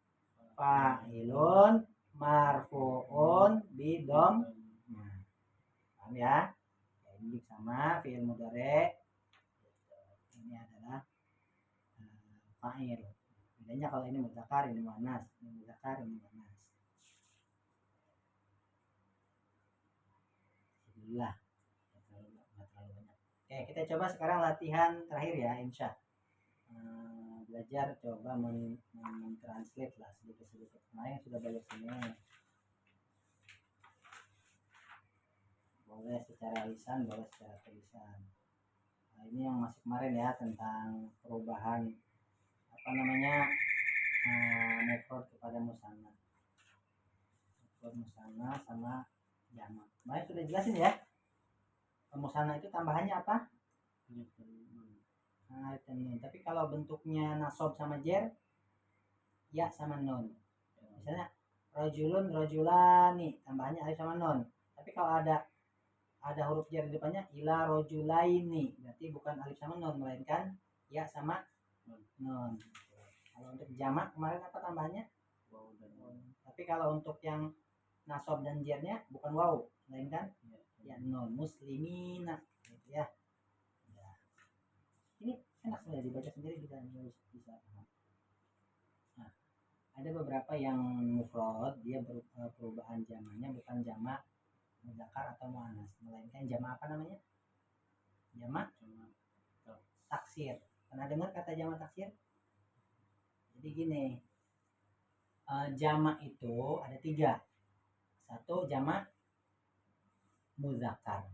[SPEAKER 1] fa'ilun marfu'un bidom. Nah, paham ya? Ini sama fi'il mudhari, ini adalah fa'il. Bedanya kalau ini mudzakkar, ini muannas, ini mudzakkar, ini muannas. Alhamdulillah, nggak terlalu banyak. Oke, kita coba sekarang latihan terakhir ya, insya. Belajar coba mentranslate lah sedikit-sedikit. Kemarin sudah belajar sini. Boleh secara lisan, boleh secara tulisan. Nah, ini yang masih kemarin ya, tentang perubahan mufrad kepada musanna. Mufrad musanna sama jamak. Kemarin sudah jelasin ya. Musanna itu tambahannya apa? Alif dan nun. Tapi kalau bentuknya nasab sama jer, ya sama nun. Misalnya rajulun rajulani, tambahannya alif sama nun. Tapi kalau ada huruf jar di depannya, ila rajulaini, berarti bukan alif sama nun melainkan ya sama nun. Kalau untuk jamak kemarin apa tambahannya? Waw dan nun. Tapi kalau untuk yang nasab dan jernya bukan waw melainkan ya nun. Muslimina gitu ya. Ini enak sudah dibaca sendiri juga bisa paham. Nah, ada beberapa yang mufrad dia perubahan jamaknya bukan jamak mudzakkar atau muannas, melainkan jamak apa namanya? Jamak taksir. Pernah dengar kata jamak taksir? Jadi gini, jamak itu ada 3. 1 jamak mudzakkar.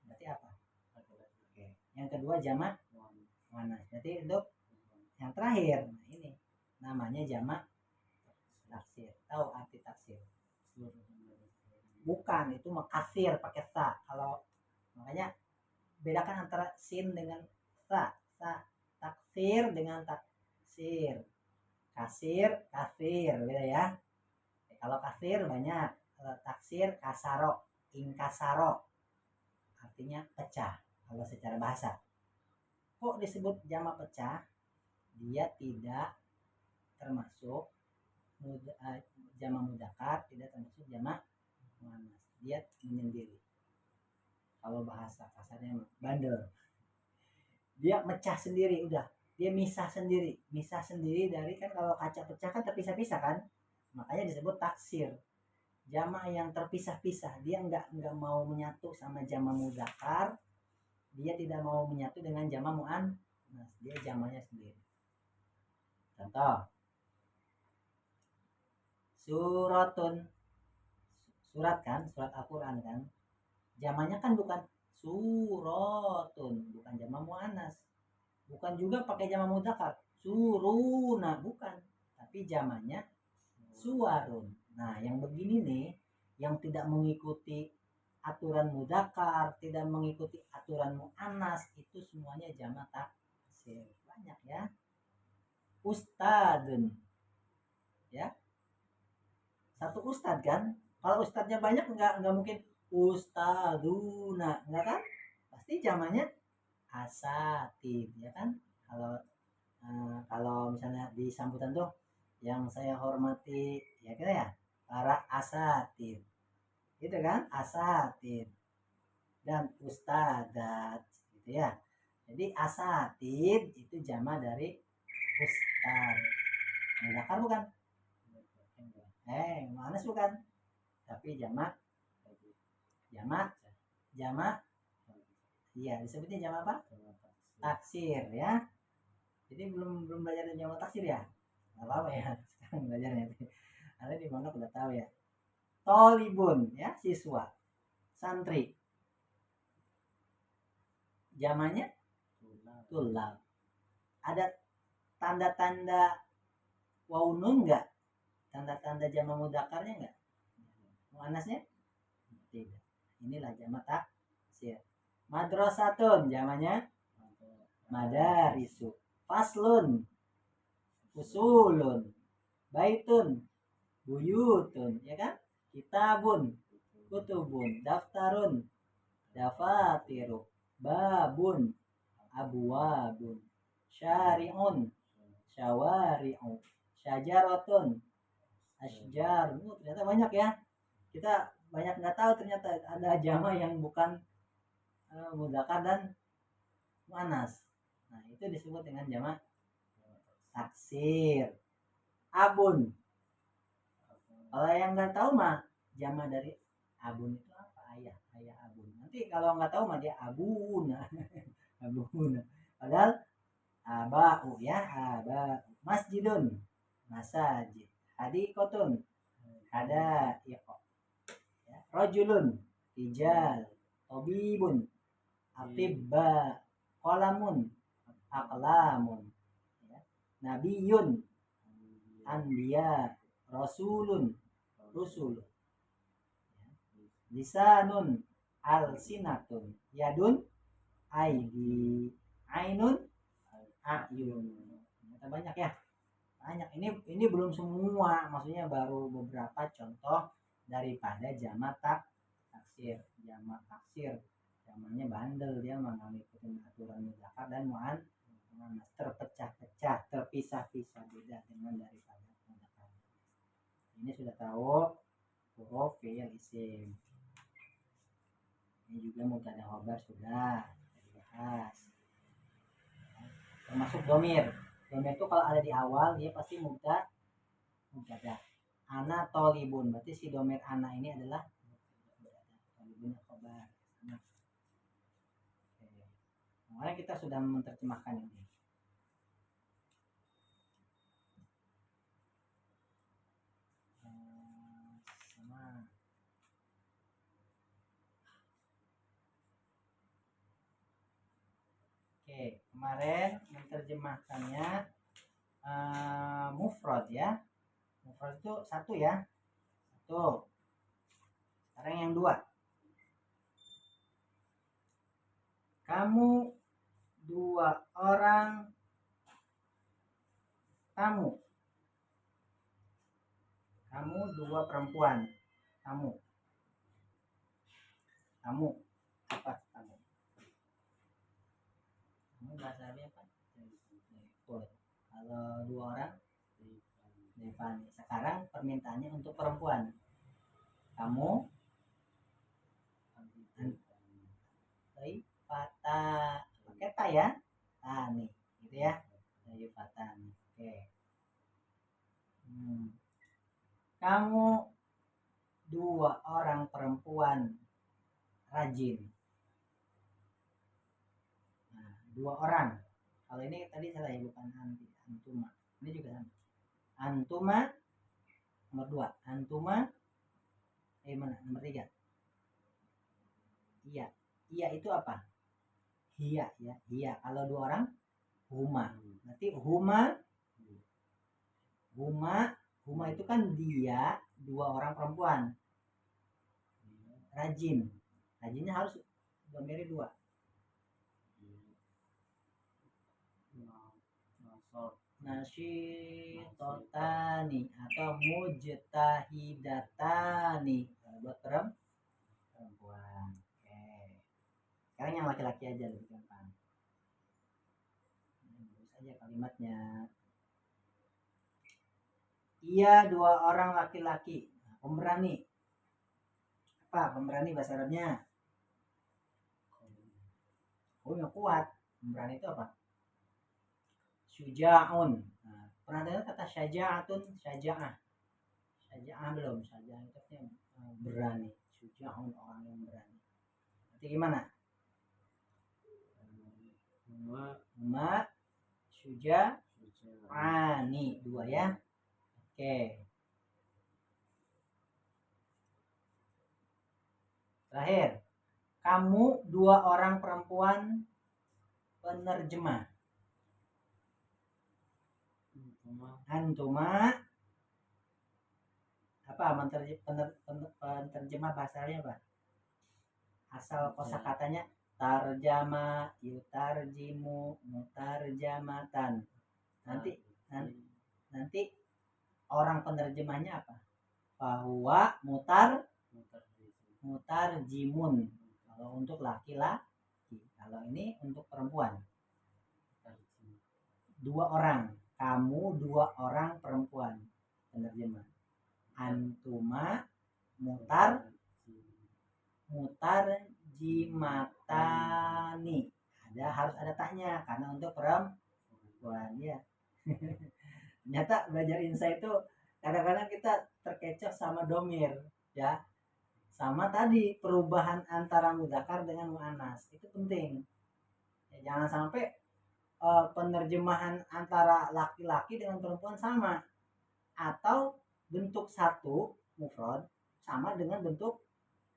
[SPEAKER 1] Berarti apa? Oke. Yang kedua jamak muannas. Berarti untuk yang terakhir, nah ini namanya jamak taksir. Tahu arti taksir? Bukan, itu makasir pakai sa. Kalau makanya bedakan antara sin dengan sa. Taksir dengan taksir. Kasir, beda ya. Kalau kasir banyak, kalau taksir kasaro, ingkasaro. Artinya pecah kalau secara bahasa. Kok disebut jamak pecah? Dia tidak termasuk jamak mudzakkar, tidak termasuk jamak muannas. Dia menyendiri. Kalau bahasa kasarnya bandel. Dia mecah sendiri udah. Dia misah sendiri dari, kan kalau kaca pecah kan terpisah-pisah kan, makanya disebut taksir. Jamak yang terpisah-pisah, dia nggak mau menyatu sama jamak mudzakkar, dia tidak mau menyatu dengan jamak muannas, dia jamaknya sendiri. Contoh suratun, surat kan, surat Al-Quran kan, jamaknya kan bukan suratun, bukan jamak muannas. Bukan juga pakai jamak mudzakkar, suruna, bukan. Tapi jamaknya suwarun. Nah, yang begini nih, yang tidak mengikuti aturan mudzakkar, tidak mengikuti aturan muannas, itu semuanya jamak taksir. Banyak ya. Ustadun, ya, satu ustad kan. Kalau ustadnya banyak nggak mungkin ustaduna, nggak kan, pasti jamaknya asatid, ya kan. Kalau misalnya di sambutan tuh, yang saya hormati, ya kira ya, para asatid, gitu kan, asatid dan ustadat, gitu ya. Jadi asatid itu jamak dari ustad. Mudzakkar bukan? Muannas bukan? Tapi jamak, jamak, iya disebutnya jamak apa? Taksir ya. Jadi belum belajar jamak taksir ya? Nggak apa-apa ya, sekarang belajarnya. Ada di pondok udah tahu ya. Tolibun ya, siswa, santri. Jamaknya tulab. Ada tanda-tanda waunun enggak? Tanda-tanda jamak mudzakarnya enggak? Muannasnya? Tidak. Inilah jamak taksir. Madrasatun jamaknya madarisu. Faslun, usulun, baitun, buyutun, ya kan? Kitabun, kutubun, daftarun, dafatiru, babun, abwabun, syari'un, syawari'u, syajaratun, asjar. Ternyata banyak ya. Kita banyak nggak tahu ternyata ada jamak yang bukan mudzakkar dan muannas. Nah, itu disebut dengan jamak taksir. Abun. Kalau yang nggak tahu mah jamak dari abun itu apa? Ayah abun. Nanti kalau nggak tahu mah dia abun. Abun. Padahal abau ya, aba. Masjidun, masajid. Hadikotun, ada iqo. Ya. Rojulun, rijal. Tobibun, atibba. Qalamun, aqlamun. Ya. Nabiyun, anbiya. Rasulun, rusul. Ya. Lisanun, alsinatun. Yadun, aidi. Ainun, ayun. Ternyata banyak ya. Banyak. Ini belum semua, maksudnya baru beberapa contoh daripada jamak taksir. Jamak taksir jamaknya bandel, dia mengikuti aturan mudzakkar dan muannas, terpecah-pecah, terpisah-pisah, beda dengan daripada mudzakkar. Ini sudah tahu huruf fi'il isim. Ini juga mubtada khobar sudah dibahas. Termasuk domir. Domir itu kalau ada di awal dia pasti mubtada. Ana tolibun, berarti si domir ana ini adalah tolibun khobar. Makanya kita sudah menerjemahkan ini. Sama. Oke, kemarin menerjemahkannya mufrad ya. Mufrad itu satu ya. Satu. Sekarang yang dua. Kamu dua orang tamu. Kamu dua perempuan tamu. Tamu apa tamu? Kamu bahasa apa? Kalau dua orang Devani. Sekarang permintaannya untuk perempuan. Kamu Fata pakai ta ya. Nah nih gitu ya. Dari Fata nih. Oke. Kamu dua orang perempuan rajin. Nah, dua orang. Kalau ini tadi salah ya, bukan antuma. Ini juga sama. Antuma nomor 2. Antuma mana? Nomor 3. Iya. Iya itu apa? Hiya ya. Hiya. Kalau dua orang huma. Nanti huma itu kan dia dua orang perempuan rajin. Hajinya harus domiri 2. Nasyitotani atau mujtahidatani kalau buat perempuan. Oke. Sekarang yang laki-laki aja lebih gampang. Bagus aja kalimatnya. Ia 2 orang laki-laki. Nah, pemberani. Apa pemberani bahasa Arabnya? Oh, yang kuat. Pemberani itu apa? Syuja'un. Nah, pernah dengar kata syaja'atun? Syaja'ah. Syaja'ah belum? Syaja'ah itu berani. Syuja'un, orang yang berani. Nanti gimana? Ma syuja'ani 2 ya. Oke. Terakhir, kamu 2 orang perempuan penerjemah. Antuma apa penerjemah bahasanya apa? Asal kosakatanya tarjama, yutarjimu, mutarjamatan. Nanti orang penerjemahnya apa? Bahwa mutarjimun. Kalau untuk laki-laki, kalau ini untuk perempuan. 2 orang. Kamu 2 orang perempuan penerjemah. Antuma mutarjimatani. Harus ada taknya karena untuk perempuan ya. Ternyata belajar insight itu kadang-kadang kita terkecoh sama domir ya. Sama tadi perubahan antara mudzakkar dengan muannas itu penting. Ya, jangan sampai penerjemahan antara laki-laki dengan perempuan sama atau bentuk satu mufrad sama dengan bentuk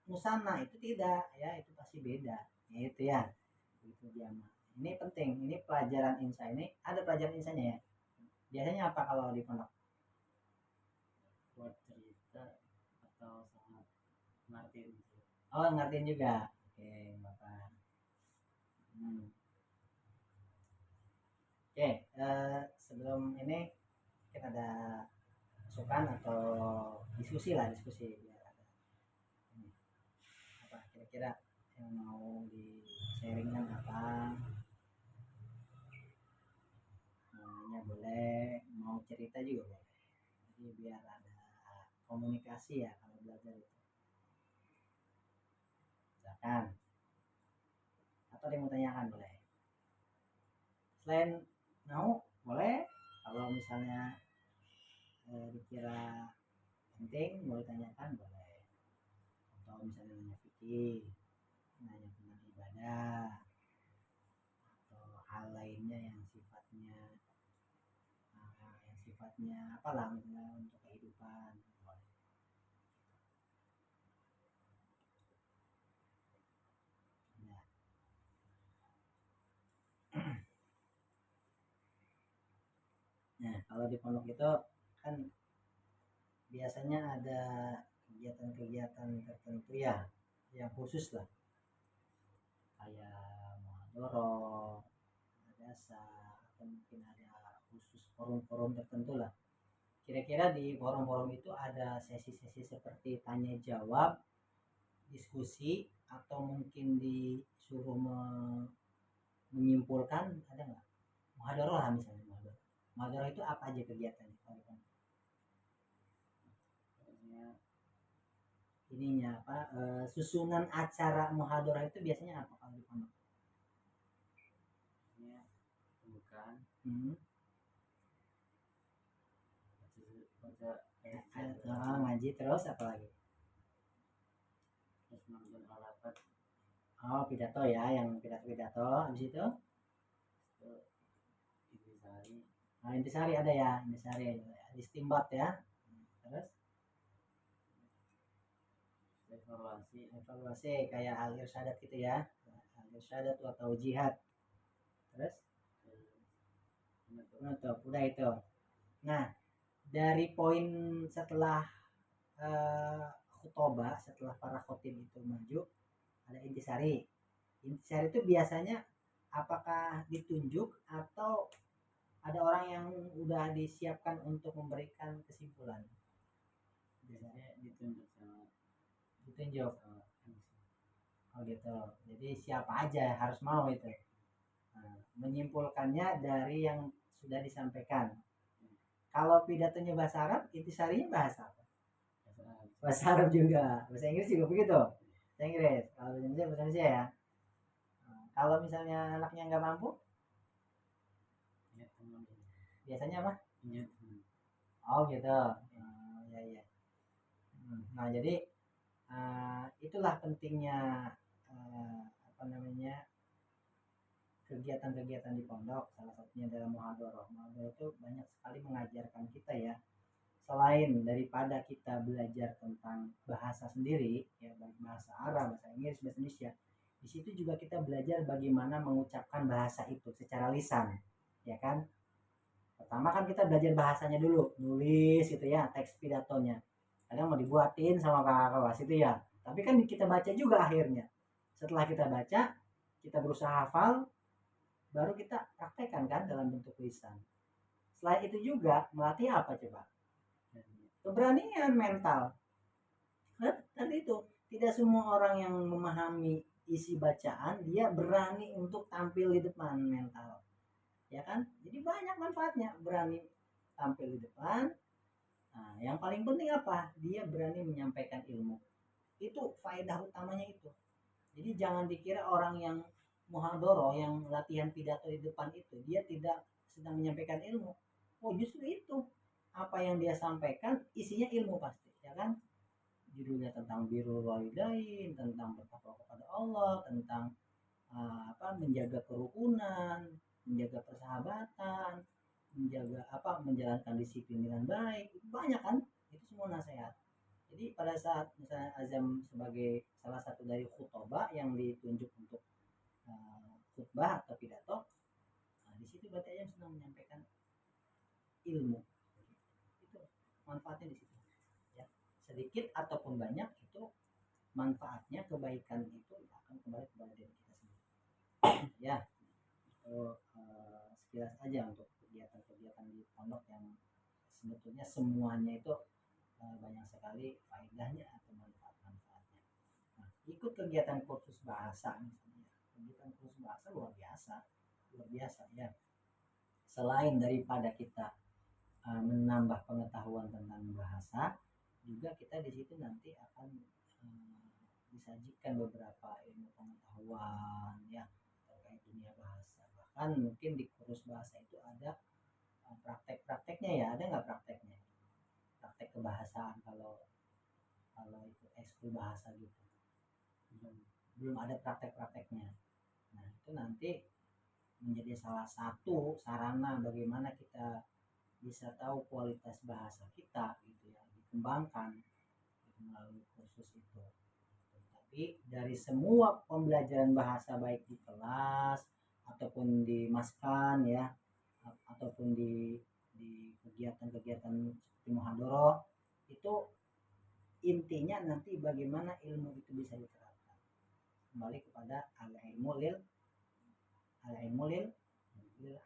[SPEAKER 1] musanna, itu tidak ya, itu pasti beda ya, itu ya itu dia. Ini penting, ini pelajaran insa, ini ada pelajaran insanya ya. Biasanya apa kalau di pondok?
[SPEAKER 2] Buat cerita atau sangat ngertiin.
[SPEAKER 1] Oh, ngertiin juga. Oke, Bapak. Oke, sebelum ini kita ada masukan atau diskusi biar ada apa kira-kira yang mau di sharingkan apa, namanya boleh, mau cerita juga boleh, jadi biar ada komunikasi ya kalau belajar itu, misalkan atau ada yang mau tanyakan boleh, selain mau boleh, kalau misalnya dikira penting mau ditanyakan boleh, atau misalnya nanya fikih, nanya tentang ibadah atau hal lainnya yang sifatnya apalah misalnya untuk kehidupan boleh. Nah, kalau di pondok itu kan biasanya ada kegiatan-kegiatan tertentu ya yang khusus lah, kayak muhadharah, madrasah, atau mungkin ada khusus forum-forum tertentu lah. Kira-kira di forum-forum itu ada sesi-sesi seperti tanya jawab, diskusi, atau mungkin disuruh menyimpulkan, ada nggak? Muhadharah lah misalnya, muhadharah itu apa aja kegiatannya? Ininya apa, susunan acara muhadharah itu biasanya apa kalau di pondok?
[SPEAKER 2] Bukan
[SPEAKER 1] baca ngaji, terus apa lagi?
[SPEAKER 2] Terus nonton alapat.
[SPEAKER 1] Oh, pidato ya, yang pidato. Habis itu
[SPEAKER 2] intisari.
[SPEAKER 1] Nah, intisari ada ya, intisari istimbat ya. Terus evaluasi kayak al-irsyadat gitu ya, al-irsyadat atau jihad. Terus penutup udah itu. Nah, dari poin setelah khutbah, setelah para khotib itu maju, ada intisari. Intisari itu biasanya apakah ditunjuk atau ada orang yang udah disiapkan untuk memberikan kesimpulan?
[SPEAKER 2] Biasanya ditunjuk sama
[SPEAKER 1] Ditunjuk.
[SPEAKER 2] MC.
[SPEAKER 1] Oh gitu. Jadi siapa aja harus mau itu. Nah, menyimpulkannya dari yang sudah disampaikan. Kalau pidatonya bahasa Arab, intisarinya bahasa apa? Bahasa Arab juga. Bahasa Inggris juga begitu. Bahasa Inggris. Kalau bahasa Indonesia, bahasa Indonesia ya. Nah, kalau misalnya anaknya nggak mampu, biasanya apa? Oh gitu. Ya ya. Nah jadi itulah pentingnya apa namanya kegiatan-kegiatan di pondok. Salah satunya dalam muhadharah. Muhadharah itu banyak sekali mengajarkan kita ya. Selain daripada kita belajar tentang bahasa sendiri, ya baik bahasa Arab, bahasa Inggris, bahasa Indonesia, di situ juga kita belajar bagaimana mengucapkan bahasa itu secara lisan, ya kan? Pertama kan kita belajar bahasanya dulu, nulis gitu ya, teks pidatonya. Kadang mau dibuatin sama kakak kelas itu ya. Tapi kan kita baca juga akhirnya. Setelah kita baca, kita berusaha hafal, baru kita praktekkan kan dalam bentuk lisan. Selain itu juga melatih apa coba? Keberanian mental. Tadi itu tidak semua orang yang memahami isi bacaan dia berani untuk tampil di depan mental, ya kan? Jadi banyak manfaatnya berani tampil di depan. Nah, yang paling penting apa? Dia berani menyampaikan ilmu. Itu faedah utamanya itu. Jadi jangan dikira orang yang muhadharah yang latihan pidato di depan itu dia tidak sedang menyampaikan ilmu. Oh justru itu apa yang dia sampaikan isinya ilmu pasti, ya kan? Judulnya tentang birrul walidain, tentang bertakwa kepada Allah, tentang menjaga kerukunan, menjaga persahabatan, menjaga menjalankan disiplin dengan baik. Itu banyak kan? Itu semua nasihat. Jadi pada saat misalnya azam sebagai salah satu dari khutbah yang ditunjuk untuk khutbah atau pidato, nah, di situ berarti azam sedang menyampaikan ilmu. Itu manfaatnya di situ. Ya. Sedikit ataupun banyak itu manfaatnya, kebaikan itu akan kembali kepada diri kita sendiri. Ya, itu sekilas aja untuk kegiatan-kegiatan di pondok yang sebetulnya semuanya itu banyak sekali faedahnya atau manfaat-manfaatnya. Nah, ikut kegiatan kursus bahasa misalnya, kegiatan kursus bahasa luar biasa ya. Selain daripada kita menambah pengetahuan tentang bahasa, juga kita di situ nanti akan disajikan beberapa ilmu pengetahuan ya terkait dunia bahasa. Bahkan mungkin di kursus bahasa itu ada praktek-prakteknya ya, ada nggak prakteknya? Praktek kebahasaan kalau itu ekskul bahasa gitu. Belum ada praktek-prakteknya. Nah itu nanti menjadi salah satu sarana bagaimana kita bisa tahu kualitas bahasa kita gitu ya, dikembangkan melalui kursus itu. Tapi dari semua pembelajaran bahasa baik di kelas ataupun di maskan ya, ataupun di kegiatan-kegiatan seperti muhadharah, itu intinya nanti bagaimana ilmu itu bisa diterapkan. Kembali kepada al-ilmu lil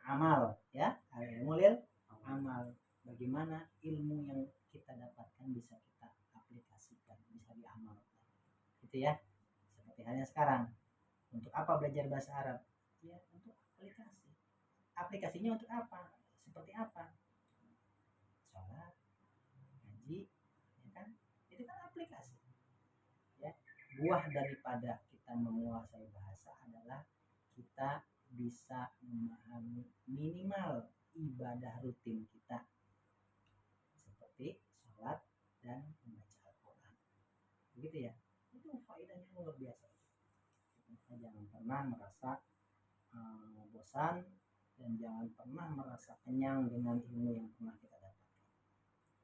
[SPEAKER 1] amal ya, al-ilmu lil amal. Bagaimana ilmu yang kita dapatkan bisa kita aplikasikan, bisa diamalkan. Gitu ya. Seperti halnya sekarang. Untuk apa belajar bahasa Arab? Ya, untuk aplikasi. Aplikasinya untuk apa? Seperti apa? Sholat, ngaji, ya kan? Itu kan aplikasi. Ya, buah daripada kita menguasai bahasa adalah kita bisa memahami minimal ibadah rutin kita seperti sholat dan membaca Al-Quran. Begitu ya. Itu faedahnya luar biasa. Kita jangan pernah merasa bosan dan jangan pernah merasa kenyang dengan ilmu yang pernah kita dapatkan.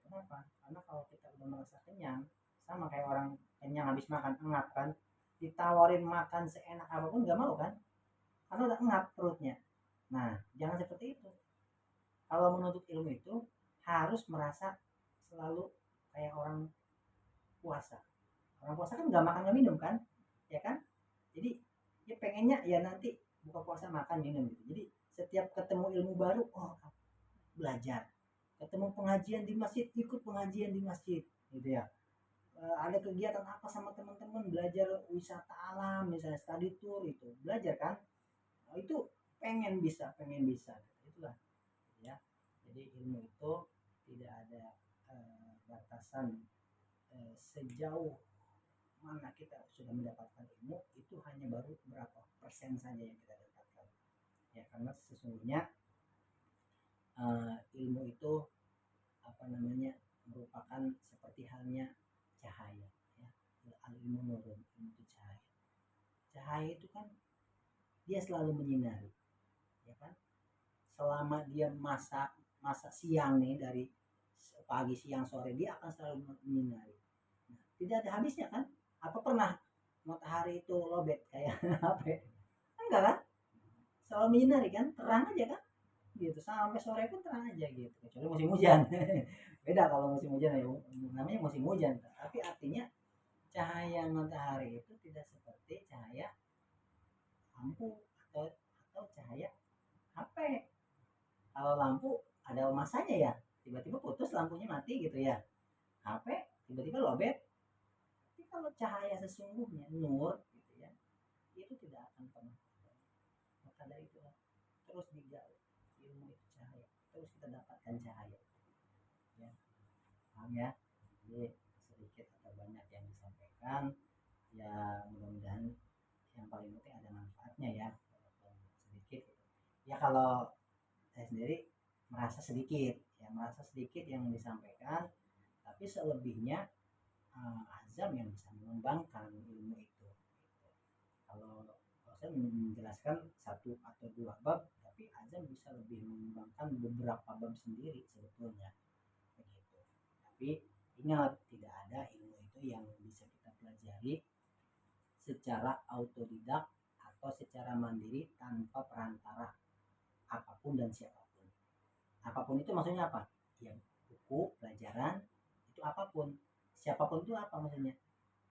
[SPEAKER 1] Kenapa? Karena kalau kita udah merasa kenyang, sama kayak orang kenyang habis makan engap kan, ditawarin makan seenak apapun nggak mau kan, karena udah engap perutnya. Nah jangan seperti itu. Kalau menuntut ilmu itu harus merasa selalu kayak orang puasa. Orang puasa kan nggak makan nggak minum kan, ya kan? Jadi ya pengennya ya nanti buka puasa makan minum gitu. Jadi setiap ketemu ilmu baru, oh belajar. Ketemu pengajian di masjid, ikut pengajian di masjid, gitu ya. Ada kegiatan apa sama teman-teman, belajar wisata alam, misalnya study tour itu, belajar kan? Itu pengen bisa, itulah, ya. Jadi ilmu itu tidak ada batasan sejauh mana kita sudah mendapatkan ilmu itu hanya baru berapa persen saja yang kita dapatkan ya karena sesungguhnya ilmu itu apa namanya merupakan seperti halnya cahaya ya al ilmu nurun ilmu itu cahaya itu kan dia selalu menyinari ya kan selama dia masa masa siang nih dari pagi siang sore dia akan selalu menyinari nah, tidak ada habisnya kan apa pernah matahari itu lobet kayak apa ya? Enggak kan selalu menyinari kan terang aja kan gitu sampai sore pun terang aja gitu kecuali musim hujan beda kalau musim hujan ya namanya musim hujan tapi artinya cahaya matahari itu tidak seperti cahaya lampu atau cahaya HP kalau lampu ada masanya ya tiba-tiba putus lampunya mati gitu ya HP tiba-tiba lobet tapi kalau cahaya sesungguhnya nur gitu ya itu tidak akan pernah maka dari itu terus digali ilmu itu cahaya terus kita dapatkan cahaya ya paham ya jadi sedikit atau banyak yang disampaikan ya mudah-mudahan yang paling penting ada manfaatnya ya sedikit ya kalau saya sendiri merasa sedikit yang disampaikan tapi selebihnya azam yang bisa mengembangkan ilmu itu kalau saya menjelaskan satu atau dua bab tapi azam bisa lebih mengembangkan beberapa bab sendiri sebetulnya begitu tapi ingat tidak ada ilmu itu yang bisa kita pelajari secara autodidak atau secara mandiri tanpa perantara apapun dan siapapun apapun itu maksudnya apa ya buku pelajaran itu apapun siapapun itu apa maksudnya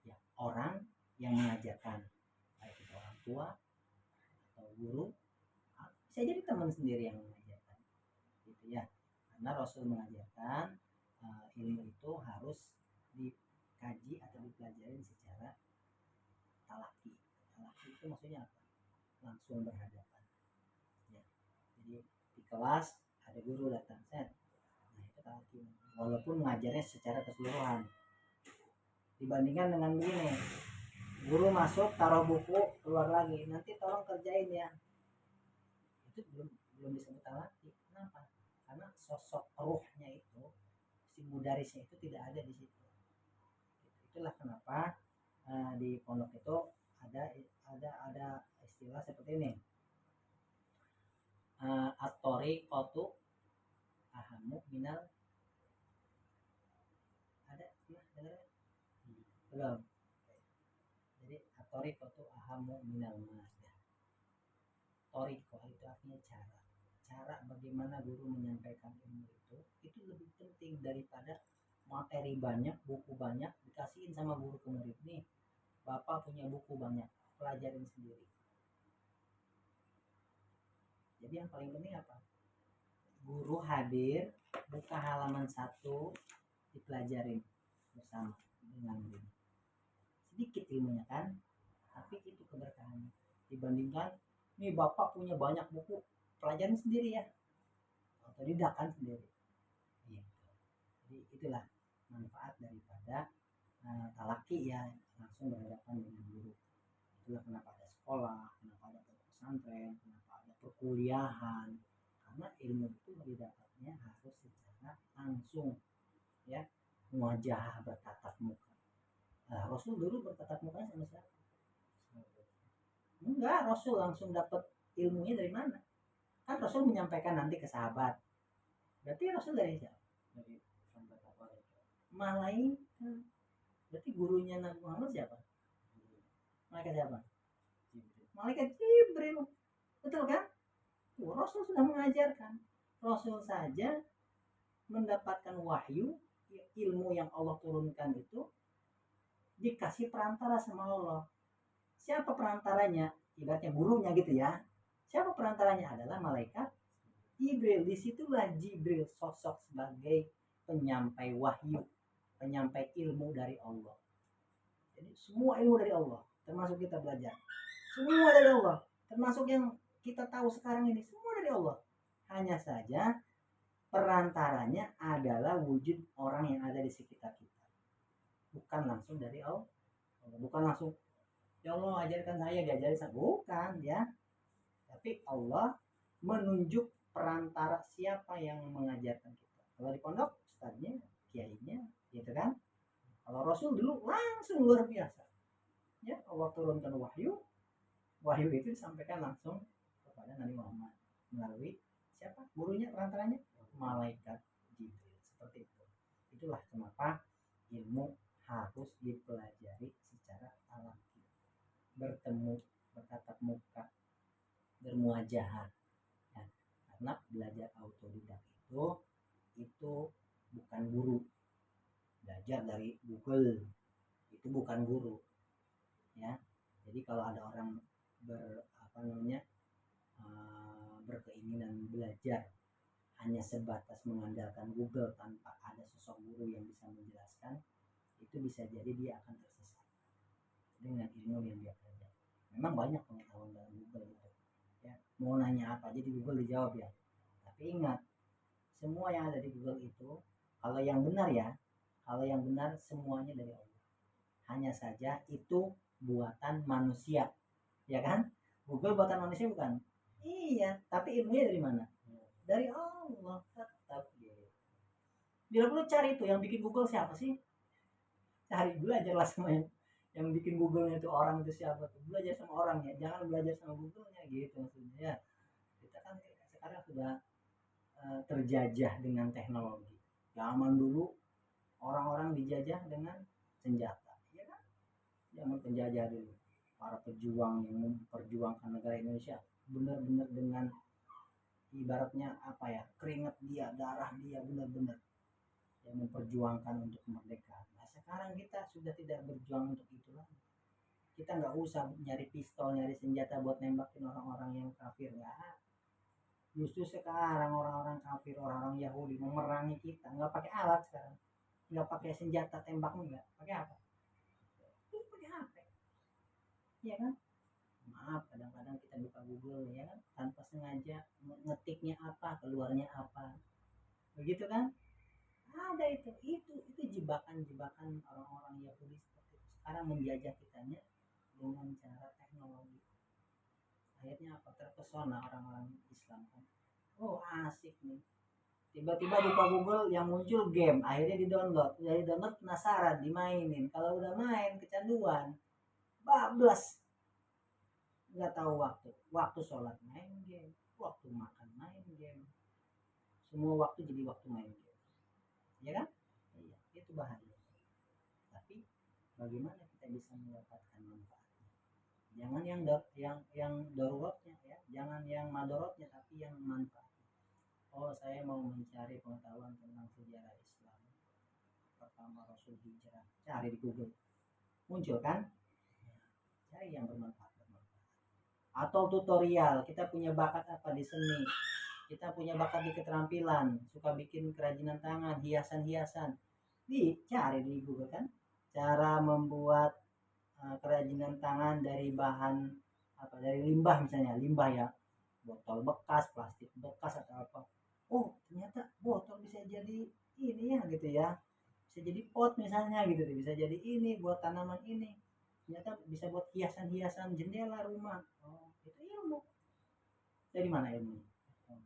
[SPEAKER 1] ya orang yang mengajarkan baik itu orang tua atau guru bisa jadi teman sendiri yang mengajarkan gitu ya karena Rasul mengajarkan ilmu itu harus dikaji atau dipelajari secara talaki itu maksudnya apa langsung berhadapan ya jadi di kelas ada guru datang set nah itu talaki walaupun mengajarnya secara keseluruhan dibandingkan dengan begini guru masuk taruh buku keluar lagi nanti tolong kerjain ya itu belum disebut talaki kenapa karena sosok ruhnya itu si mudarisnya itu tidak ada di situ itulah kenapa di pondok itu ada istilah seperti ini atori kotu ahamu minal ada pernah dengar belum jadi atori kotu ahamu minal madah toriko itu artinya cara bagaimana guru menyampaikan ilmu itu lebih penting daripada materi banyak buku banyak dikasihin sama guru ke murid nih bapak punya buku banyak pelajarin sendiri jadi yang paling penting apa guru hadir buka halaman 1 dipelajarin bersama dengan guru sedikit ilmunya kan tapi itu keberkahannya dibandingkan nih bapak punya banyak buku pelajarin sendiri ya atau didakan sendiri gitu. Jadi itulah manfaat daripada talaki ya langsung berhadapan dengan guru itulah kenapa ada sekolah kenapa ada pesantren kenapa ada perkuliahan karena ilmu itu didapatnya harus secara langsung ya wajah bertatap muka Rasul dulu bertatap mukanya sama siapa enggak Rasul langsung dapat ilmunya dari mana kan Rasul menyampaikan nanti ke sahabat berarti Rasul dari siapa dari malaikat berarti gurunya Nabi Muhammad siapa malaikat siapa malaikat Jibril betul kan Rasul sudah mengajarkan Rasul saja mendapatkan wahyu ilmu yang Allah turunkan itu dikasih perantara sama Allah Siapa perantaranya? Ibaratnya gurunya gitu ya. Siapa perantaranya? Adalah malaikat Jibril. Disitulah Jibril sosok sebagai penyampai wahyu, penyampai ilmu dari Allah. Jadi semua ilmu dari Allah, termasuk kita belajar. Semua dari Allah, termasuk yang kita tahu sekarang ini, semua dari Allah. Hanya saja perantaranya adalah wujud orang yang ada di sekitar kita. Bukan langsung dari Allah. Bukan langsung, ya Allah ajarkan saya, diajari saya. Bukan ya. Tapi Allah menunjuk perantara siapa yang mengajarkan kita. Kalau di pondok, ustadznya, kiainya, gitu kan. Kalau Rasul dulu langsung luar biasa. Ya, Allah turunkan wahyu. Wahyu itu disampaikan langsung kepada Nabi Muhammad melalui siapa? Gurunya, perantaranya? Malaikat Jibril. Seperti itu. Itulah kenapa ilmu harus dipelajari secara alami. Bertemu, bertatap muka, bermuajahah. Ya, karena belajar autodidak itu bukan guru. Belajar dari Google itu bukan guru. Ya. Jadi kalau ada orang berkeinginan belajar hanya sebatas mengandalkan Google tanpa ada sosok guru yang bisa menjelaskan, itu bisa jadi dia akan tersesat dengan ilmu yang dia pelajari. Memang banyak pengetahuan dalam Google itu. Ya, mau nanya apa aja di Google dijawab ya. Tapi ingat, semua yang ada di Google itu kalau yang benar ya, kalau yang benar semuanya dari Allah. Hanya saja itu buatan manusia, ya kan? Google buatan manusia bukan? Iya, tapi ilmunya dari mana? Dari Allah tetap. Bila perlu cari itu yang bikin Google siapa sih? Cari, belajarlah sama yang bikin Google-nya itu orang itu siapa tuh. Belajar sama orangnya, jangan belajar sama Google-nya gitu maksudnya. Ya, kita kan sekarang sudah terjajah dengan teknologi. Zaman dulu orang-orang dijajah dengan senjata, ya kan? Zaman penjajah dulu, para pejuang yang memperjuangkan negara Indonesia benar-benar dengan ibaratnya apa ya, keringat dia, darah dia, benar-benar yang memperjuangkan untuk kemerdekaan. Nah sekarang kita sudah tidak berjuang untuk itu lagi. Kita nggak usah nyari pistol, nyari senjata buat nembakin orang-orang yang kafir, nggak. Justru sekarang orang-orang kafir, orang-orang Yahudi memerangi kita, nggak pakai alat sekarang, nggak pakai senjata tembak, nggak pakai apa, pakai HP, ya kan? Maaf, kadang-kadang kita buka Google ya kan, tanpa sengaja ngetiknya apa, keluarnya apa, begitu kan? Ada itu jebakan-jebakan orang-orang Yahudi seperti itu. Sekarang menjajah kitanya dengan cara teknologi. Akhirnya apa? Terpesona orang-orang Islam kan. Oh asik nih. Tiba-tiba buka Google yang muncul game, akhirnya di-download. Udah di-download penasaran, dimainin. Kalau udah main kecanduan, bablas. Nggak tahu waktu. Waktu sholat main game, waktu makan main game. Semua waktu jadi waktu main game. Ya kan? Iya, itu bahaya. Tapi bagaimana kita bisa mendapatkan manfaatnya? Jangan yang daruratnya ya, jangan yang madorotnya, tapi yang manfaat. Oh, saya mau mencari pengetahuan tentang sejarah Islam. Pertama Rasul hijrah. Cari di Google. Muncul kan? Cari yang bermanfaat. Atau tutorial, kita punya bakat apa di seni, kita punya bakat di keterampilan, suka bikin kerajinan tangan, hiasan-hiasan, dicari di Google kan, cara membuat kerajinan tangan dari bahan apa, dari limbah misalnya, limbah ya, botol bekas, plastik bekas atau apa. Oh ternyata botol bisa jadi ini ya gitu ya, bisa jadi pot misalnya gitu, bisa jadi ini buat tanaman ini, ternyata bisa buat hiasan-hiasan jendela rumah. Oh itu ilmu. Dari mana ilmu?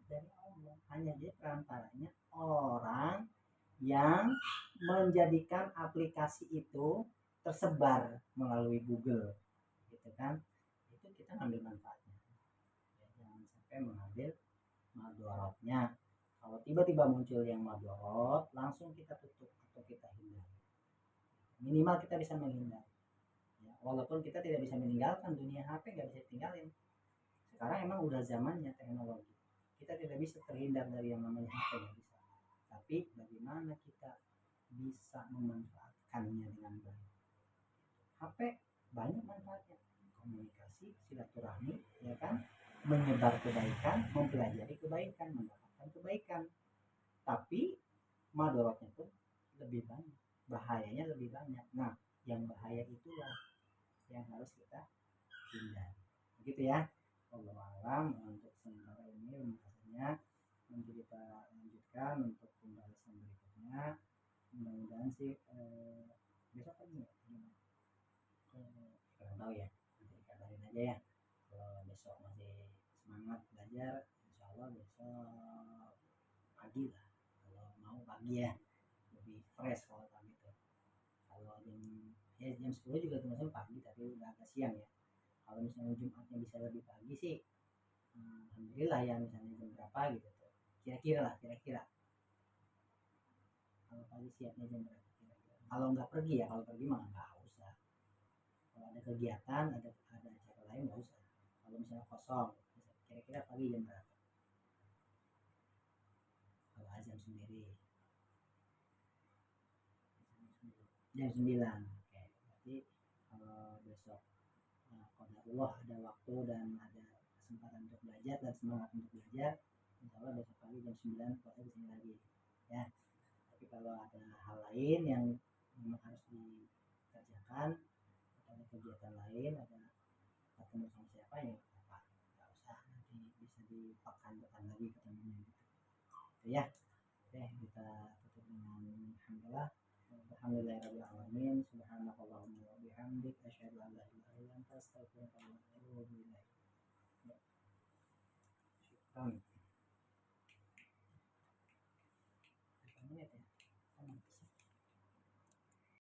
[SPEAKER 1] Dari Allah. Hanya dia perantaranya orang yang menjadikan aplikasi itu tersebar melalui Google, gitu kan? Itu kita ambil manfaatnya. Ya, jangan sampai mengambil madorotnya. Kalau tiba-tiba muncul yang madorot, langsung kita tutup atau kita hindari. Minimal kita bisa menghindar. Ya, walaupun kita tidak bisa meninggalkan dunia HP, nggak bisa tinggalin. Sekarang emang udah zamannya teknologi. Kita tidak bisa terhindar dari yang namanya HP, nggak bisa. Tapi bagaimana kita bisa memanfaatkannya dengan baik. HP banyak manfaatnya. menyebar kebaikan, mempelajari kebaikan, mendapatkan kebaikan. Tapi madorotnya tuh lebih banyak, bahayanya lebih banyak. Nah, yang bahaya itulah yang harus kita hindari. Begitu ya. Allah alam untuk sementara ini pembahasannya. Nanti kita lanjutkan untuk pembahasan berikutnya. Mudah-mudahan sih besok kan ya kurang tahu ya, nanti dikabarin aja ya. Kalau besok masih semangat belajar, insya Allah besok pagi lah. Kalau mau pagi ya, lebih fresh kalau pagi tuh. Kalau jam 10 juga termasuk pagi, tapi udah agak siang ya. Kalau misalnya Jumatnya bisa lebih pagi sih, alhamdulillah ya. Misalnya jam berapa gitu tuh, kira-kira kalau pagi siapnya jam berapa kira-kira. Kalau nggak pergi ya, kalau pergi mah nggak usah. Kalau ada kegiatan, ada acara lain nggak usah. Kalau misalnya kosong, kira-kira pagi jam berapa kalau azan sendiri? Jam 9. Oke, berarti kalau besok qadarullah ada waktu dan ada kesempatan untuk belajar dan semangat untuk belajar, insya Allah besok pagi jam 9 puasa di sini lagi ya. Tapi kalau ada hal lain yang memang harus dikerjakan, atau ada kegiatan lain, ada ketemu sama siapa ya apa, nggak usah, nanti bisa dipekan lagi ketemunya gitu ya. Oke, kita tutup dengan alhamdulillah. Alhamdulillahirabbil alamin. Subhanakallahumma wa bihamdik asyhadu an la ilaha illa anta astaghfiruka wa atubu ilaik. Syukran.